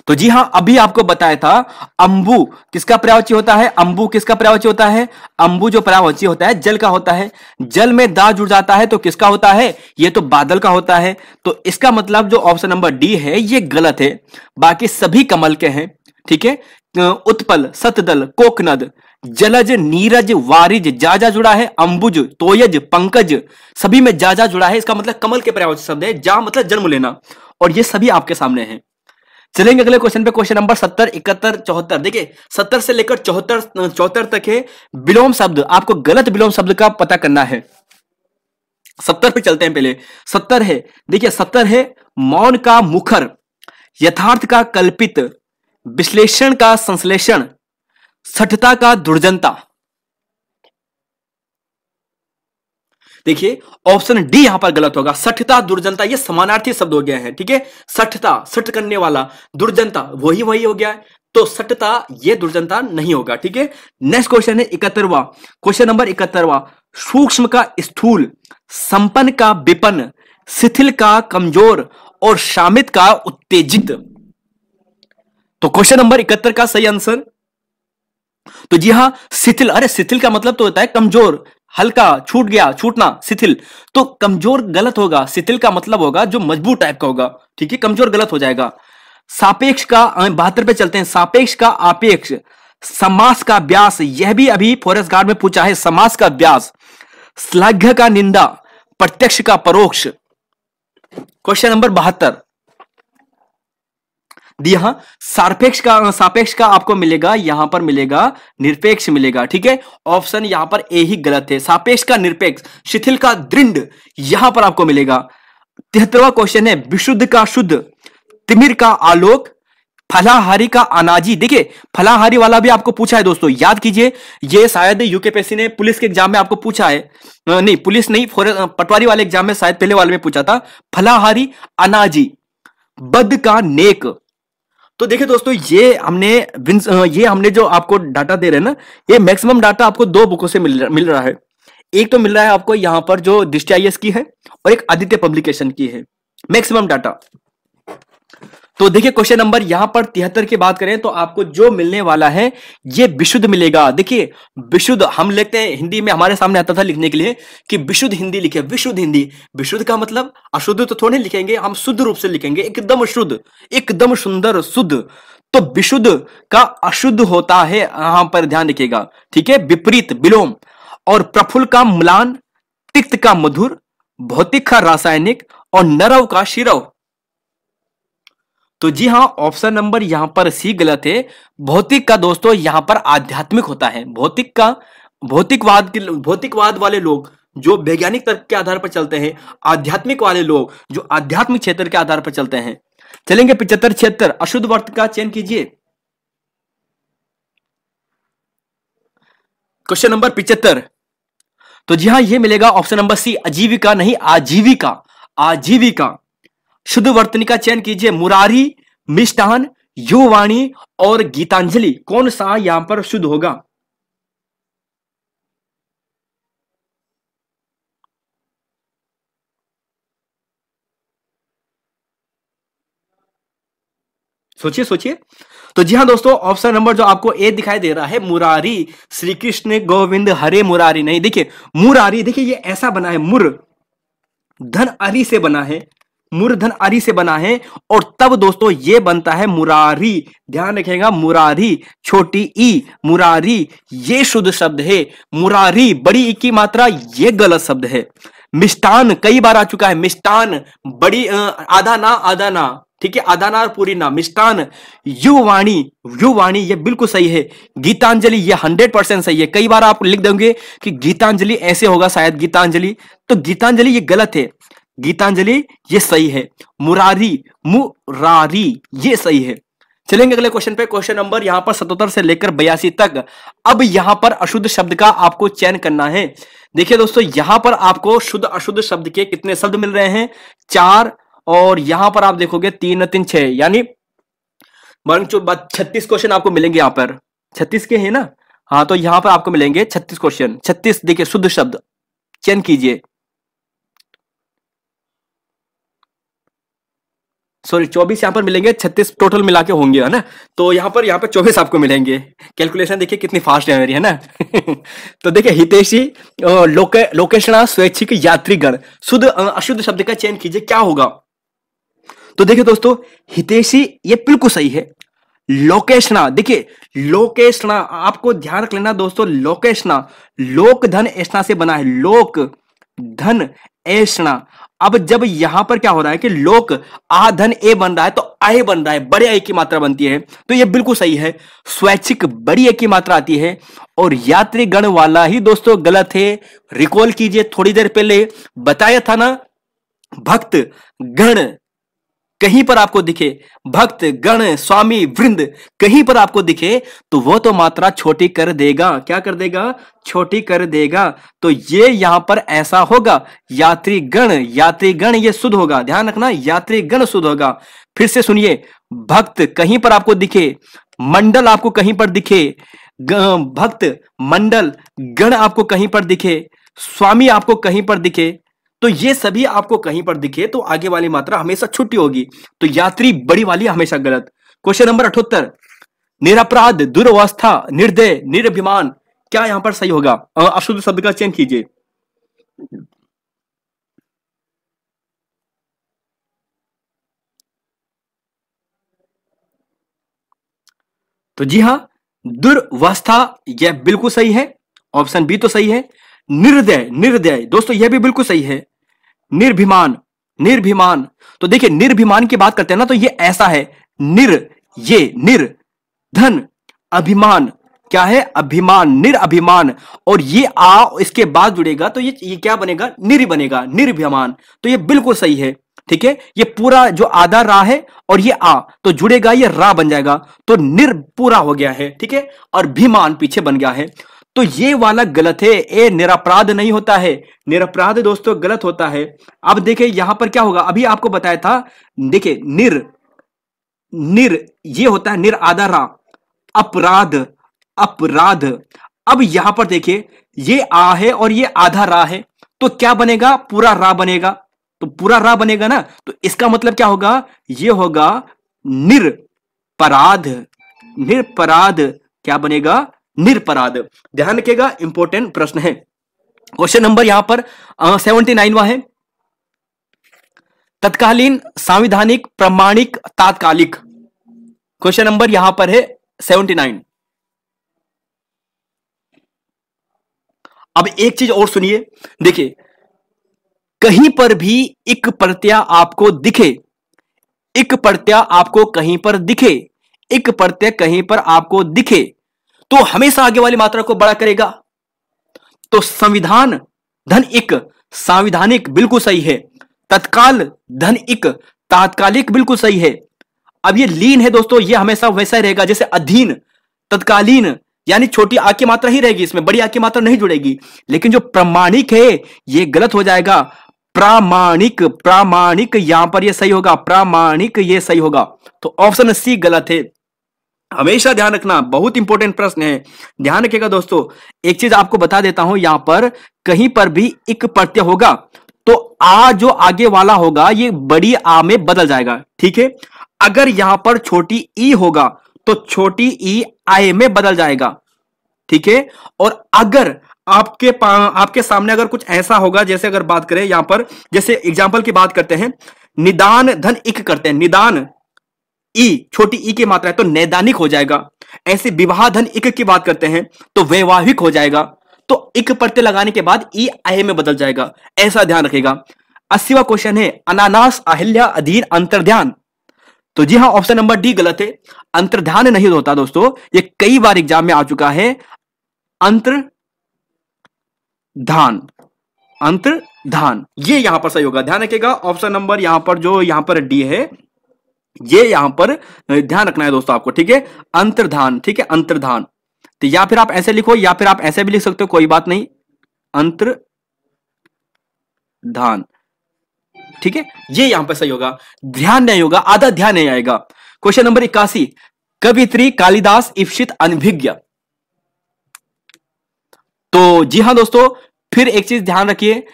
तो जी हां, अभी आपको बताया था, अंबु किसका पर्यायवाची होता है? अंबु किसका पर्यायवाची होता है? अंबु जो पर्यायवाची होता है जल का होता है। जल में दा जुड़ जाता है तो किसका होता है? ये तो बादल का होता है। तो इसका मतलब जो ऑप्शन नंबर डी है ये गलत है, बाकी सभी कमल के हैं, ठीक है। उत्पल, सतदल, कोकनद, जलज, नीरज, वारिज, जा जुड़ा है। अंबुज, तोयज, पंकज सभी में जा जुड़ा है, इसका मतलब कमल के पर्यायवाची शब्द है। जा मतलब जन्म लेना, और ये सभी आपके सामने हैं। चलेंगे अगले क्वेश्चन पे, क्वेश्चन नंबर 70, 71, 74। देखिए, 70 से लेकर 74 तक है विलोम शब्द। आपको गलत विलोम शब्द का पता करना है। 70 पे चलते हैं पहले। 70 है, देखिए 70 है, मौन का मुखर, यथार्थ का कल्पित, विश्लेषण का संश्लेषण, सठता का दुर्जनता। देखिए, ऑप्शन डी यहां पर गलत होगा। सठता, दुर्जनता ये समानार्थी शब्द हो गए हैं, ठीक है। सठता, सठ करने वाला, दुर्जनता वही हो गया है, तो सठता ये दुर्जनता नहीं होगा, ठीक है। नेक्स्ट क्वेश्चन है 71वां, क्वेश्चन नंबर 71वां। सूक्ष्म का स्थूल, संपन्न का विपन्न, शिथिल का कमजोर, और शामित का उत्तेजित। तो क्वेश्चन नंबर 71 का सही आंसर, तो जी हां, शिथिल। अरे शिथिल का मतलब तो होता है कमजोर, हल्का, छूट गया, छूटना, शिथिल। तो कमजोर गलत होगा, शिथिल का मतलब होगा जो मजबूत टाइप का होगा, ठीक है। कमजोर गलत हो जाएगा। सापेक्ष का 72 पे चलते हैं। सापेक्ष का आपेक्ष, समास का व्यास, यह भी अभी फॉरेस्ट गार्ड में पूछा है, समास का व्यास। श्लाघ्य का निंदा, प्रत्यक्ष का परोक्ष। क्वेश्चन नंबर 72, यहां सापेक्ष का आपको मिलेगा, यहां पर मिलेगा निरपेक्ष मिलेगा, ठीक है। ऑप्शन यहां पर ए ही गलत है। सापेक्ष का निरपेक्ष, शिथिल का दृढ़ यहां पर आपको मिलेगा। 73वां क्वेश्चन है, विशुद्ध का शुद्ध, तिमिर का आलोक, फलाहारी का अनाजी। देखिए फलाहारी वाला भी आपको पूछा है दोस्तों, याद कीजिए, ये शायद यूकेपीएससी ने पुलिस के एग्जाम में आपको पूछा है, नहीं पुलिस नहीं, पटवारी वाले एग्जाम में शायद पहले वाले में पूछा था, फलाहारी अनाजी, बद का नेक। तो देखिए दोस्तों ये हमने जो आपको डाटा दे रहे हैं ना, ये मैक्सिमम डाटा आपको दो बुकों से मिल रहा है। एक तो मिल रहा है आपको यहां पर जो दृष्टि आईएएस की है, और एक आदित्य पब्लिकेशन की है, मैक्सिमम डाटा। तो देखिए क्वेश्चन नंबर यहां पर 73 की बात करें तो आपको जो मिलने वाला है ये विशुद्ध मिलेगा। देखिए विशुद्ध हम लिखते हैं हिंदी में, हमारे सामने आता था लिखने के लिए कि विशुद्ध हिंदी लिखे, विशुद्ध हिंदी। विशुद्ध का मतलब अशुद्ध तो थोड़े लिखेंगे, हम शुद्ध रूप से लिखेंगे, एकदम शुद्ध, एकदम सुंदर शुद्ध। तो विशुद्ध का अशुद्ध होता है, यहां पर ध्यान रखिएगा, ठीक है, विपरीत विलोम। और प्रफुल्ल का म्लान, तिक्त का मधुर, भौतिक का रासायनिक, और नरव का शिरव। तो जी हां, ऑप्शन नंबर यहां पर सी गलत है। भौतिक का दोस्तों यहां पर आध्यात्मिक होता है। भौतिक का भौतिकवाद वाले लोग जो वैज्ञानिक तर्क के आधार पर चलते हैं, आध्यात्मिक वाले लोग जो आध्यात्मिक क्षेत्र के आधार पर चलते हैं। चलेंगे 75 76, अशुद्ध वर्त का चयन कीजिए। क्वेश्चन नंबर 75, तो जी हां ये मिलेगा ऑप्शन नंबर सी, आजीविका नहीं आजीविका, आजीविका। शुद्ध वर्तनी का चयन कीजिए। मुरारी, मिष्टान, युवाणी और गीतांजलि, कौन सा यहां पर शुद्ध होगा? सोचिए सोचिए। तो जी हां दोस्तों, ऑप्शन नंबर जो आपको ए दिखाई दे रहा है, मुरारी, श्री कृष्ण गोविंद हरे मुरारी नहीं। देखिए मुरारी, देखिए ये ऐसा बना है, मुर धन अरी से बना है, मूर्धन अरी से बना है, और तब दोस्तों ये बनता है मुरारी। ध्यान रखिएगा, मुरारी, छोटी ई, मुरारी, ये शुद्ध शब्द है। मुरारी बड़ी ई की मात्रा, ये गलत शब्द है। मिष्टान कई बार आ चुका है, मिष्टान बड़ी आधा ना, ठीक है, आधा ना और पूरी ना, मिष्टान। युवाणी, युवाणी ये बिल्कुल सही है। गीतांजलि ये 100% सही है। कई बार आप लिख देंगे कि गीतांजलि ऐसे होगा शायद, गीतांजलि, तो गीतांजलि ये गलत है, गीतांजलि ये सही है। मुरारी, मुरारी ये सही है। चलेंगे अगले क्वेश्चन पे। क्वेश्चन नंबर यहां पर 77 से लेकर 82 तक। अब यहां पर अशुद्ध शब्द का आपको चयन करना है। देखिए दोस्तों, यहां पर आपको शुद्ध अशुद्ध शब्द के कितने शब्द मिल रहे हैं? 4, और यहां पर आप देखोगे 3 3 6, यानी 36 क्वेश्चन आपको मिलेंगे यहां पर। 36 के हैं ना? हाँ, तो यहां पर आपको मिलेंगे 36 क्वेश्चन। 36 देखिए शुद्ध शब्द चयन कीजिए। सॉरी 24 यहां पर मिलेंगे, 36 टोटल मिला के होंगे, है ना? तो यहां पर 24 आपको मिलेंगे। कैलकुलेशन देखिए कितनी फास्ट है मेरी, है ना? तो देखिए हितैषी, लोकेशना, स्वैच्छिक, यात्रीगण, शुद्ध अशुद्ध शब्द का चयन कीजिए, क्या होगा? तो देखिए दोस्तों, हितैषी ये बिल्कुल सही है। लोकेशना, देखिए लोकेशना आपको ध्यान रख लेना दोस्तों, लोकेशना लोक धन ऐसा से बना है, लोक धन ऐसा। अब जब यहां पर क्या हो रहा है कि लोक आ धन ए बन रहा है, तो आए बन रहा है, बड़े ए की मात्रा बनती है, तो ये बिल्कुल सही है। स्वैच्छिक बड़ी ए की मात्रा आती है, और यात्री गण वाला ही दोस्तों गलत है। रिकॉल कीजिए, थोड़ी देर पहले बताया था ना, भक्त गण कहीं पर आपको दिखे, भक्त गण स्वामी वृंद कहीं पर आपको दिखे, तो वो तो मात्रा छोटी कर देगा। क्या कर देगा? छोटी कर देगा। तो ये यहां पर ऐसा होगा, यात्रीगण, यात्रीगण ये शुद्ध होगा, ध्यान रखना, यात्रीगण शुद्ध होगा। फिर से सुनिए, भक्त कहीं पर आपको दिखे, मंडल आपको कहीं पर दिखे, भक्त मंडल गण आपको कहीं पर दिखे, स्वामी आपको कहीं पर दिखे, तो ये सभी आपको कहीं पर दिखे, तो आगे वाली मात्रा हमेशा छुट्टी होगी। तो यात्री बड़ी वाली हमेशा गलत। क्वेश्चन नंबर 78, निरपराध, दुर्वस्था, निर्दय, निर्भिमान, क्या यहां पर सही होगा? अशुद्ध शब्द का चयन कीजिए। तो जी हां, दुर्वस्था यह बिल्कुल सही है, ऑप्शन बी तो सही है। निर्दय, निर्दय दोस्तों यह भी बिल्कुल सही है। निर्भिमान, निर्भिमान, तो देखिए निर्भिमान की बात करते हैं ना, तो ये ऐसा है, ये निर धन अभिमान, क्या है? अभिमान, निरअभिमान, और ये आ इसके बाद जुड़ेगा, तो ये क्या बनेगा? निर बनेगा, निर्भिमान। तो ये बिल्कुल सही है। ठीक है, ये पूरा जो आधा रा है और ये आ तो जुड़ेगा, ये रा बन जाएगा, तो निर पूरा हो गया है। ठीक है, और भीमान पीछे बन गया है, तो ये वाला गलत है। ए निरपराध नहीं होता है, निरपराध दोस्तों गलत होता है। अब देखिए यहां पर क्या होगा, अभी आपको बताया था, देखिए निर निर ये होता है निर आधा रा, अपराध अपराध। अब यहां पर देखिए ये आ है और ये आधा रा है, तो क्या बनेगा, पूरा रा बनेगा, तो पूरा रा बनेगा ना, तो इसका मतलब क्या होगा, ये होगा निरपराध। निरपराध क्या बनेगा, निरपराध। ध्यान रखिएगा, इंपॉर्टेंट प्रश्न है। क्वेश्चन नंबर यहां पर 79वां है, तत्कालीन, संवैधानिक, प्रामाणिक, तात्कालिक। क्वेश्चन नंबर यहां पर है 79। अब एक चीज और सुनिए, देखिए कहीं पर भी इक प्रत्यय आपको दिखे, इक प्रत्यय आपको कहीं पर दिखे, इक प्रत्यय कहीं पर आपको दिखे, तो हमेशा आगे वाली मात्रा को बड़ा करेगा। तो संविधान धन इक, संवैधानिक बिल्कुल सही है। तत्काल धन इक, तात्कालिक बिल्कुल सही है। अब ये लीन है दोस्तों, ये हमेशा वैसा ही रहेगा जैसे अधीन, तत्कालीन, यानी छोटी आ की मात्रा ही रहेगी, इसमें बड़ी आ की मात्रा नहीं जुड़ेगी। लेकिन जो प्रामाणिक है ये गलत हो जाएगा, प्रामाणिक, प्रामाणिक यहां पर ये सही होगा, प्रामाणिक ये सही होगा, तो ऑप्शन सी गलत है। हमेशा ध्यान रखना, बहुत इंपॉर्टेंट प्रश्न है, ध्यान रखिएगा दोस्तों। एक चीज आपको बता देता हूं, यहां पर कहीं पर भी इक प्रत्यय होगा तो आ जो आगे वाला होगा ये बड़ी आ में बदल जाएगा। ठीक है, अगर यहां पर छोटी ई होगा तो छोटी ई आए में बदल जाएगा। ठीक है, और अगर आपके सामने अगर कुछ ऐसा होगा, जैसे अगर बात करें यहां पर, जैसे एग्जाम्पल की बात करते हैं, निदान धन इक करते हैं, निदान ई छोटी ई की मात्रा है तो नैदानिक हो जाएगा। ऐसे विवाह धन इक की बात करते हैं तो वैवाहिक हो जाएगा, तो इक प्रत्यय लगाने के बाद ई आय में बदल जाएगा, ऐसा ध्यान रखेगा। 80वां क्वेश्चन है, अनानास अहिल्या अधीन अंतर्ध्यान। तो जी हां, ऑप्शन नंबर डी गलत है, अंतर्ध्यान नहीं होता दोस्तों, ये कई बार एग्जाम में आ चुका है। अंतर्धान, अंतर्धान ये यहां पर सही होगा, ध्यान रखिएगा। ऑप्शन नंबर यहां पर जो यहां पर डी है ये यहां पर ध्यान रखना है दोस्तों आपको। ठीक है, अंतर्धान, ठीक है, अंतर्धान। तो या फिर आप ऐसे लिखो या फिर आप ऐसे भी लिख सकते हो, कोई बात नहीं, अंतर्धान। ठीक है, ये यहां पर सही होगा, ध्यान नहीं होगा, आधा ध्यान नहीं आएगा। क्वेश्चन नंबर 81, कवित्री कालिदास इप्सित अनभिज्ञ। तो जी हां दोस्तों, फिर एक चीज ध्यान रखिए,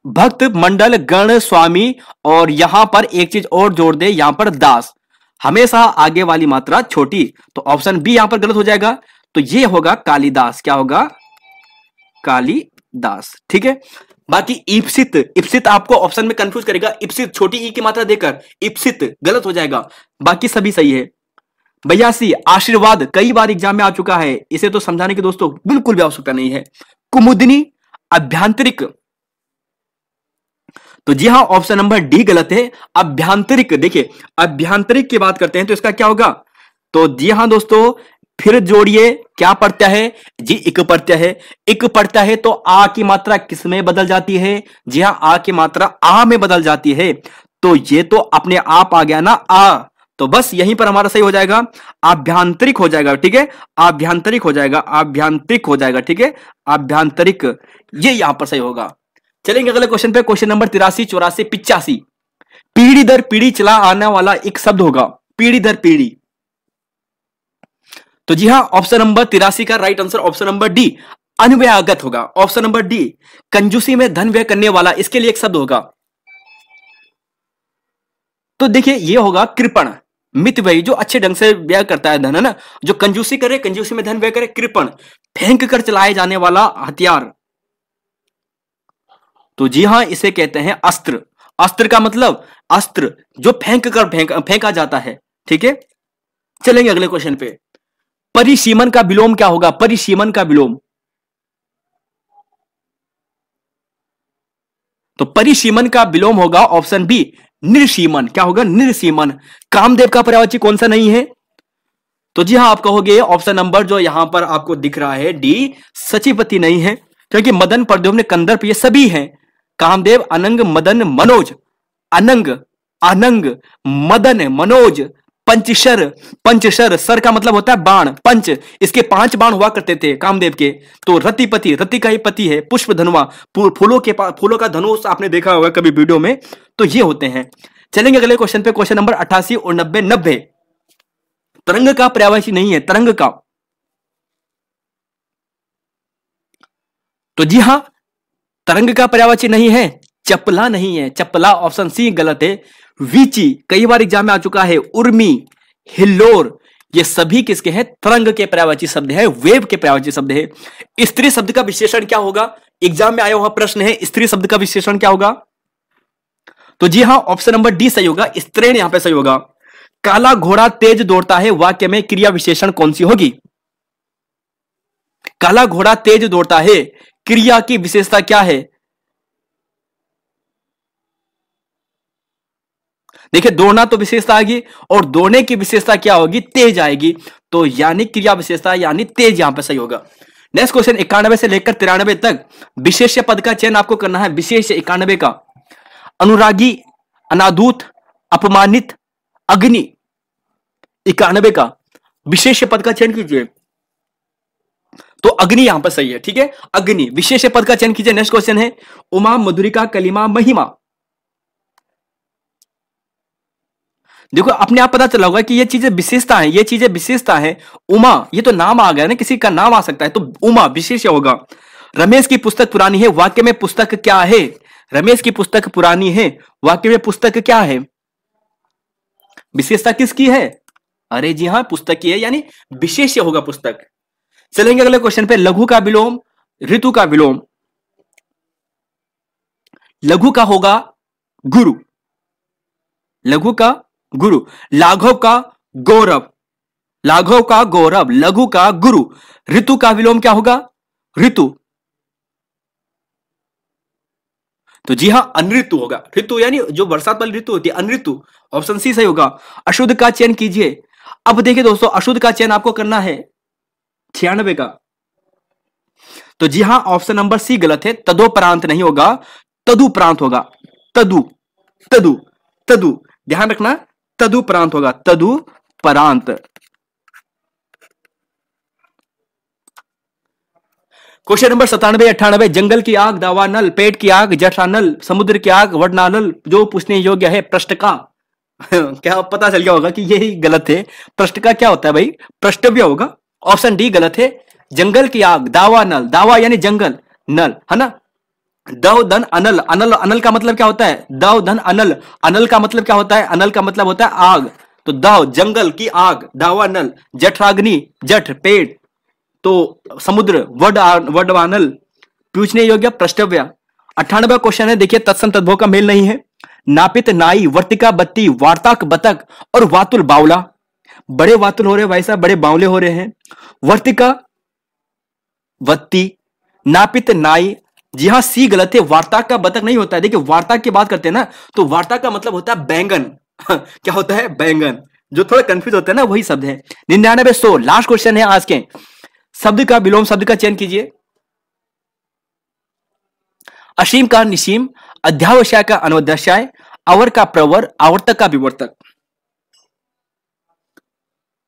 भक्त मंडल गण स्वामी, और यहां पर एक चीज और जोड़ दे, यहां पर दास, हमेशा आगे वाली मात्रा छोटी, तो ऑप्शन बी यहां पर गलत हो जाएगा, तो ये होगा कालिदास। क्या होगा, कालिदास। ठीक है, बाकी इप्सित, इप्सित आपको ऑप्शन में कंफ्यूज करेगा, इप्सित छोटी ई की मात्रा देकर इप्सित गलत हो जाएगा, बाकी सभी सही है। 82, आशीर्वाद कई बार एग्जाम में आ चुका है, इसे तो समझाने की दोस्तों बिल्कुल भी आवश्यकता नहीं है। कुमुदनी अभ्यांतरिक, तो जी हां, ऑप्शन नंबर डी गलत है, अभ्यांतरिक। देखिए अभ्यांतरिक की बात करते हैं तो इसका क्या होगा, तो जी हां दोस्तों, फिर जोड़िए, क्या प्रत्यय है जी, इक प्रत्यय है। इक प्रत्यय है तो आ की मात्रा किस में बदल जाती है, जी हां, आ की मात्रा आ में बदल जाती है, तो ये तो अपने आप आ गया ना आ, तो बस यहीं पर हमारा सही हो जाएगा, आभ्यांतरिक हो जाएगा। ठीक है, आभ्यांतरिक हो जाएगा, आभ्यांतरिक हो जाएगा। ठीक है, आभ्यांतरिक ये यहां पर सही होगा। चलेंगे अगले क्वेश्चन पे, क्वेश्चन नंबर 83, 84, 85, पीढ़ी दर पीढ़ी चला आने वाला एक शब्द होगा, पीढ़ी दर पीढ़ी। तो जी हां, ऑप्शन नंबर 83 का right answer option number D अन्वयागत होगा। ऑप्शन नंबर डी कंजूसी में धन व्यय करने वाला, इसके लिए एक शब्द होगा, तो देखिए ये होगा कृपण, मित व्यय, जो अच्छे ढंग से व्यय करता है धन, है ना, जो कंजूसी करे, कंजूसी में धन व्यय करे, कृपण, फेंक कर चलाए जाने वाला हथियार, तो जी हां, इसे कहते हैं अस्त्र। अस्त्र का मतलब अस्त्र जो फेंका जाता है। ठीक है, चलेंगे अगले क्वेश्चन पे, परिसीमन का विलोम क्या होगा, परिसीमन का विलोम, तो परिसीमन का विलोम होगा ऑप्शन बी निर्सीमन। क्या होगा, निर्सीमन। कामदेव का पर्यायवाची कौन सा नहीं है, तो जी हां, आप कहोगे ऑप्शन नंबर जो यहां पर आपको दिख रहा है डी सचिपति नहीं है, क्योंकि मदन, प्रद्युम्न, कंदर्प ये सभी हैं, कामदेव, अनंग, मदन, मनोज, अनंग अनंग, मदन, मनोज, पंचशर। पंचशर, सर का मतलब होता है बाण, पंच, इसके 5 बाण हुआ करते थे कामदेव के। तो रतिपति, रति का ही पति है, पुष्प धनुआ, फूलों के फूलों का धनुष आपने देखा होगा कभी वीडियो में, तो ये होते हैं। चलेंगे अगले क्वेश्चन पे, क्वेश्चन नंबर 88 और 90। 90 तरंग का पर्यायवाची नहीं है, तरंग का। तो जी हां, तरंग का पर्यायवाची नहीं है, चपला नहीं है, चपला ऑप्शन सी गलत है। वीची कई बार एग्जाम में आ चुका है, उर्मी, हिल्लोर, ये सभी किसके हैं, तरंग के पर्यायवाची शब्द है, वेव के पर्यायवाची शब्द है। स्त्री शब्द का विशेषण क्या होगा, एग्जाम में आया हुआ प्रश्न है, स्त्री शब्द का विशेषण क्या होगा। तो जी हां, ऑप्शन नंबर डी सही होगा, स्त्रीण यहां पे सही होगा। काला घोड़ा तेज दौड़ता है, वाक्य में क्रिया विशेषण कौन सी होगी। काला घोड़ा तेज दौड़ता है, क्रिया की विशेषता क्या है। देखिए, दौड़ना तो विशेषता आएगी, और दौड़ने की विशेषता क्या होगी, तेज आएगी। तो यानी क्रिया विशेषता यानी तेज यहां पर सही होगा। नेक्स्ट क्वेश्चन 91 से लेकर 93 तक विशेष्य पद का चयन आपको करना है। विशेष 91 का, अनुरागी, अनादूत, अपमानित, अग्नि। 91 का विशेष पद का चयन कीजिए, तो अग्नि यहां पर सही है, ठीक है, अग्नि विशेष पद का चयन कीजिए। नेक्स्ट क्वेश्चन है, उमा, मधुरिका, कलिमा, महिमा। देखो, अपने आप पता चला होगा कि ये चीजें विशेषता है, ये चीजें विशेषता है। उमा, ये तो नाम आ गया ना, किसी का नाम आ सकता है, तो उमा विशेष होगा। रमेश की पुस्तक पुरानी है, वाक्य में पुस्तक क्या है। रमेश की पुस्तक पुरानी है, वाक्य में पुस्तक क्या है, विशेषता किसकी है, अरे जी हां, पुस्तक की है, यानी विशेष होगा पुस्तक। चलेंगे अगले क्वेश्चन पे, लघु का विलोम, ऋतु का विलोम। लघु का होगा गुरु, लघु का गुरु। लाघव का गौरव, लाघव का गौरव, लघु का गुरु। ऋतु का विलोम क्या होगा, ऋतु। तो जी हां, अनऋतु होगा। ऋतु यानी जो बरसात वाली ऋतु होती है, अनऋतु, ऑप्शन सी सही होगा। अशुद्ध का चयन कीजिए। अब देखिए दोस्तों, अशुद्ध का चयन आपको करना है 96 का। तो जी हां, ऑप्शन नंबर सी गलत है, तदोपरांत नहीं होगा, तदुपरांत होगा। तदु, तदु, तदु, ध्यान रखना, तदुपरांत होगा, तदुपरांत। क्वेश्चन नंबर 97 98, जंगल की आग, दावानल, पेट की आग, जठरानल, समुद्र की आग, वडनानल, जो पूछने योग्य है प्रश्न का। क्या पता चल गया होगा कि यही गलत है। प्रश्न का क्या होता है भाई, प्रष्टव्य होगा। ऑप्शन डी गलत है। जंगल की आग, दावानल, दावा यानी जंगल, नल है ना, दव धन अनल, अनल, अनल का मतलब क्या होता है, दव धन अनल, अनल का मतलब क्या होता है, अनल का मतलब होता है आग। तो दव जंगल की आग, दावानल, जठराग्नि, जठ पेट, तो समुद्र, वडवानल, पूछने योग्य प्रष्टव्य। 98 क्वेश्चन है, देखिए तत्सम तद्भव का मेल नहीं है। नापित नाई, वर्तिका बत्ती, वार्ताक बतक और वातुल बावला। बड़े वातुल हो रहे हैं भाई साहब, बड़े बावले हो रहे हैं। वर्तिका बत्ती, नापित नाई, जी हां सी गलत है, वार्ताक का बतक नहीं होता है। देखिए, वार्ताक की बात करते हैं ना, तो वार्ताक का मतलब होता है बैंगन। क्या होता है, बैंगन। जो थोड़ा कंफ्यूज होता है ना, वही शब्द है। 99 100 लास्ट क्वेश्चन है आज के। शब्द का विलोम शब्द का चयन कीजिए। असीम का निसीम, अध्यावसाय का अनवध्याय, अवर का प्रवर, आवर्तक का विवर्तक।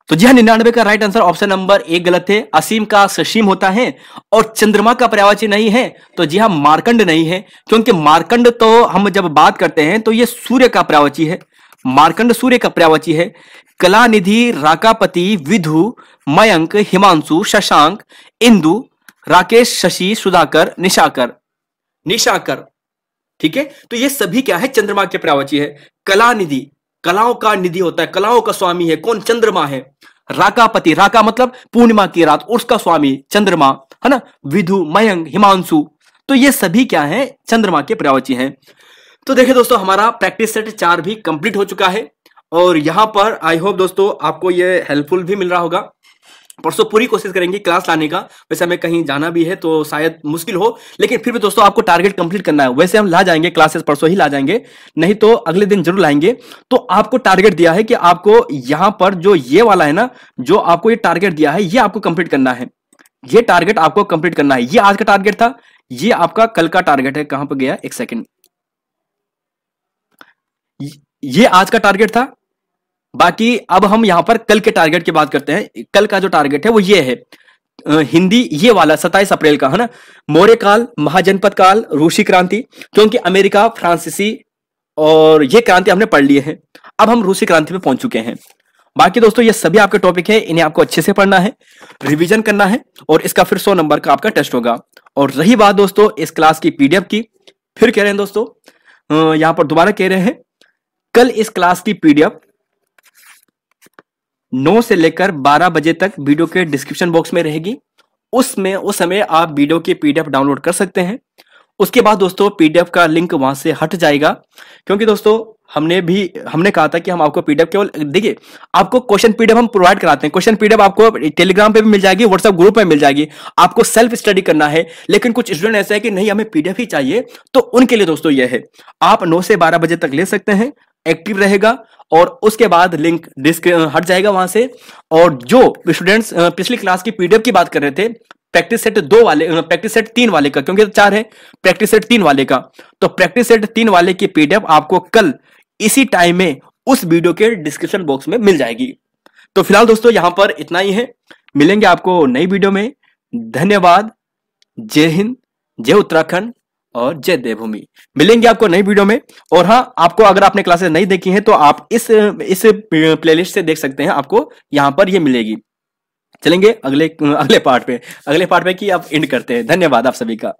तो जी हाँ, 99 का राइट आंसर ऑप्शन नंबर 1 गलत है। असीम का ससीम होता है, और चंद्रमा का पर्यायवाची नहीं है। तो जी हाँ, मार्कंड नहीं है, क्योंकि मार्कंड तो हम जब बात करते हैं तो ये सूर्य का पर्यायवाची है। मार्कंड सूर्य का पर्यायवाची है। कलानिधि, राकापति, विधु, मयंक, हिमांशु, शशांक, इंदु, राकेश, शशि, सुधाकर, निशाकर, निशाकर, ठीक है। तो ये सभी क्या है, चंद्रमा के पर्यायवाची है। कलानिधि, कलाओं का निधि होता है, कलाओं का स्वामी है कौन, चंद्रमा है। राकापति, राका मतलब पूर्णिमा की रात, उसका स्वामी चंद्रमा है ना। विधु, मयंक, हिमांशु, तो ये सभी क्या है, चंद्रमा के पर्यायवाची हैं। तो देखिए दोस्तों, हमारा प्रैक्टिस सेट 4 भी कंप्लीट हो चुका है, और यहां पर आई होप दोस्तों आपको ये हेल्पफुल भी मिल रहा होगा। परसों पूरी कोशिश करेंगे क्लास लाने का। वैसे हमें कहीं जाना भी है तो शायद मुश्किल हो, लेकिन फिर भी दोस्तों आपको टारगेट कंप्लीट करना है। वैसे हम ला जाएंगे क्लासेस, परसों ही ला जाएंगे, नहीं तो अगले दिन जरूर लाएंगे। तो आपको टारगेट दिया है कि आपको यहां पर जो ये वाला है ना, जो आपको ये टारगेट दिया है, ये आपको कंप्लीट करना है। ये टारगेट आपको कंप्लीट करना है। ये आज का टारगेट था, ये आपका कल का टारगेट है। कहां पर गया, एक सेकेंड, ये आज का टारगेट था। बाकी अब हम यहां पर कल के टारगेट की बात करते हैं। कल का जो टारगेट है वो ये है, हिंदी ये वाला 27 अप्रैल का है ना, मौर्य काल, महाजनपद काल, रूसी क्रांति, क्योंकि अमेरिका, फ्रांसीसी और ये क्रांति हमने पढ़ लिए हैं। अब हम रूसी क्रांति में पहुंच चुके हैं। बाकी दोस्तों ये सभी आपके टॉपिक है, इन्हें आपको अच्छे से पढ़ना है, रिवीजन करना है और इसका फिर 100 नंबर का आपका टेस्ट होगा। और रही बात दोस्तों इस क्लास की पीडीएफ की, फिर कह रहे हैं दोस्तों, यहां पर दोबारा कह रहे हैं, कल इस क्लास की पीडीएफ 9 से लेकर 12 बजे तक वीडियो के डिस्क्रिप्शन बॉक्स में रहेगी। उसमें उस समय आप वीडियो की पीडीएफ डाउनलोड कर सकते हैं। उसके बाद दोस्तों पीडीएफ का लिंक वहां से हट जाएगा, क्योंकि दोस्तों हमने कहा था कि हम आपको पीडीएफ केवल, देखिए आपको क्वेश्चन पीडीएफ हम प्रोवाइड कराते हैं। क्वेश्चन पीडीएफ आपको टेलीग्राम पे भी मिल जाएगी, व्हाट्सएप ग्रुप में मिल जाएगी। आपको सेल्फ स्टडी करना है, लेकिन कुछ स्टूडेंट ऐसे है कि नहीं हमें पीडीएफ ही चाहिए, तो उनके लिए दोस्तों यह है, आप 9 से 12 बजे तक ले सकते हैं, एक्टिव रहेगा और उसके बाद लिंक डिस्क हट जाएगा वहां से। और जो स्टूडेंट्स पिछली क्लास की पीडीएफ की बात कर रहे थे, प्रैक्टिस सेट 2 वाले, प्रैक्टिस सेट 3 वाले का, क्योंकि 4 है, प्रैक्टिस सेट 3 वाले का, तो प्रैक्टिस सेट 3 वाले की पीडीएफ आपको कल इसी टाइम में उस वीडियो के डिस्क्रिप्शन बॉक्स में मिल जाएगी। तो फिलहाल दोस्तों यहां पर इतना ही है, मिलेंगे आपको नई वीडियो में। धन्यवाद। जय हिंद, जय उत्तराखंड और जय देवभूमि। मिलेंगे आपको नई वीडियो में। और हाँ, आपको अगर आपने क्लासेस नहीं देखी हैं तो आप इस प्लेलिस्ट से देख सकते हैं, आपको यहां पर ये मिलेगी। चलेंगे अगले पार्ट पे की आप एंड करते हैं। धन्यवाद आप सभी का।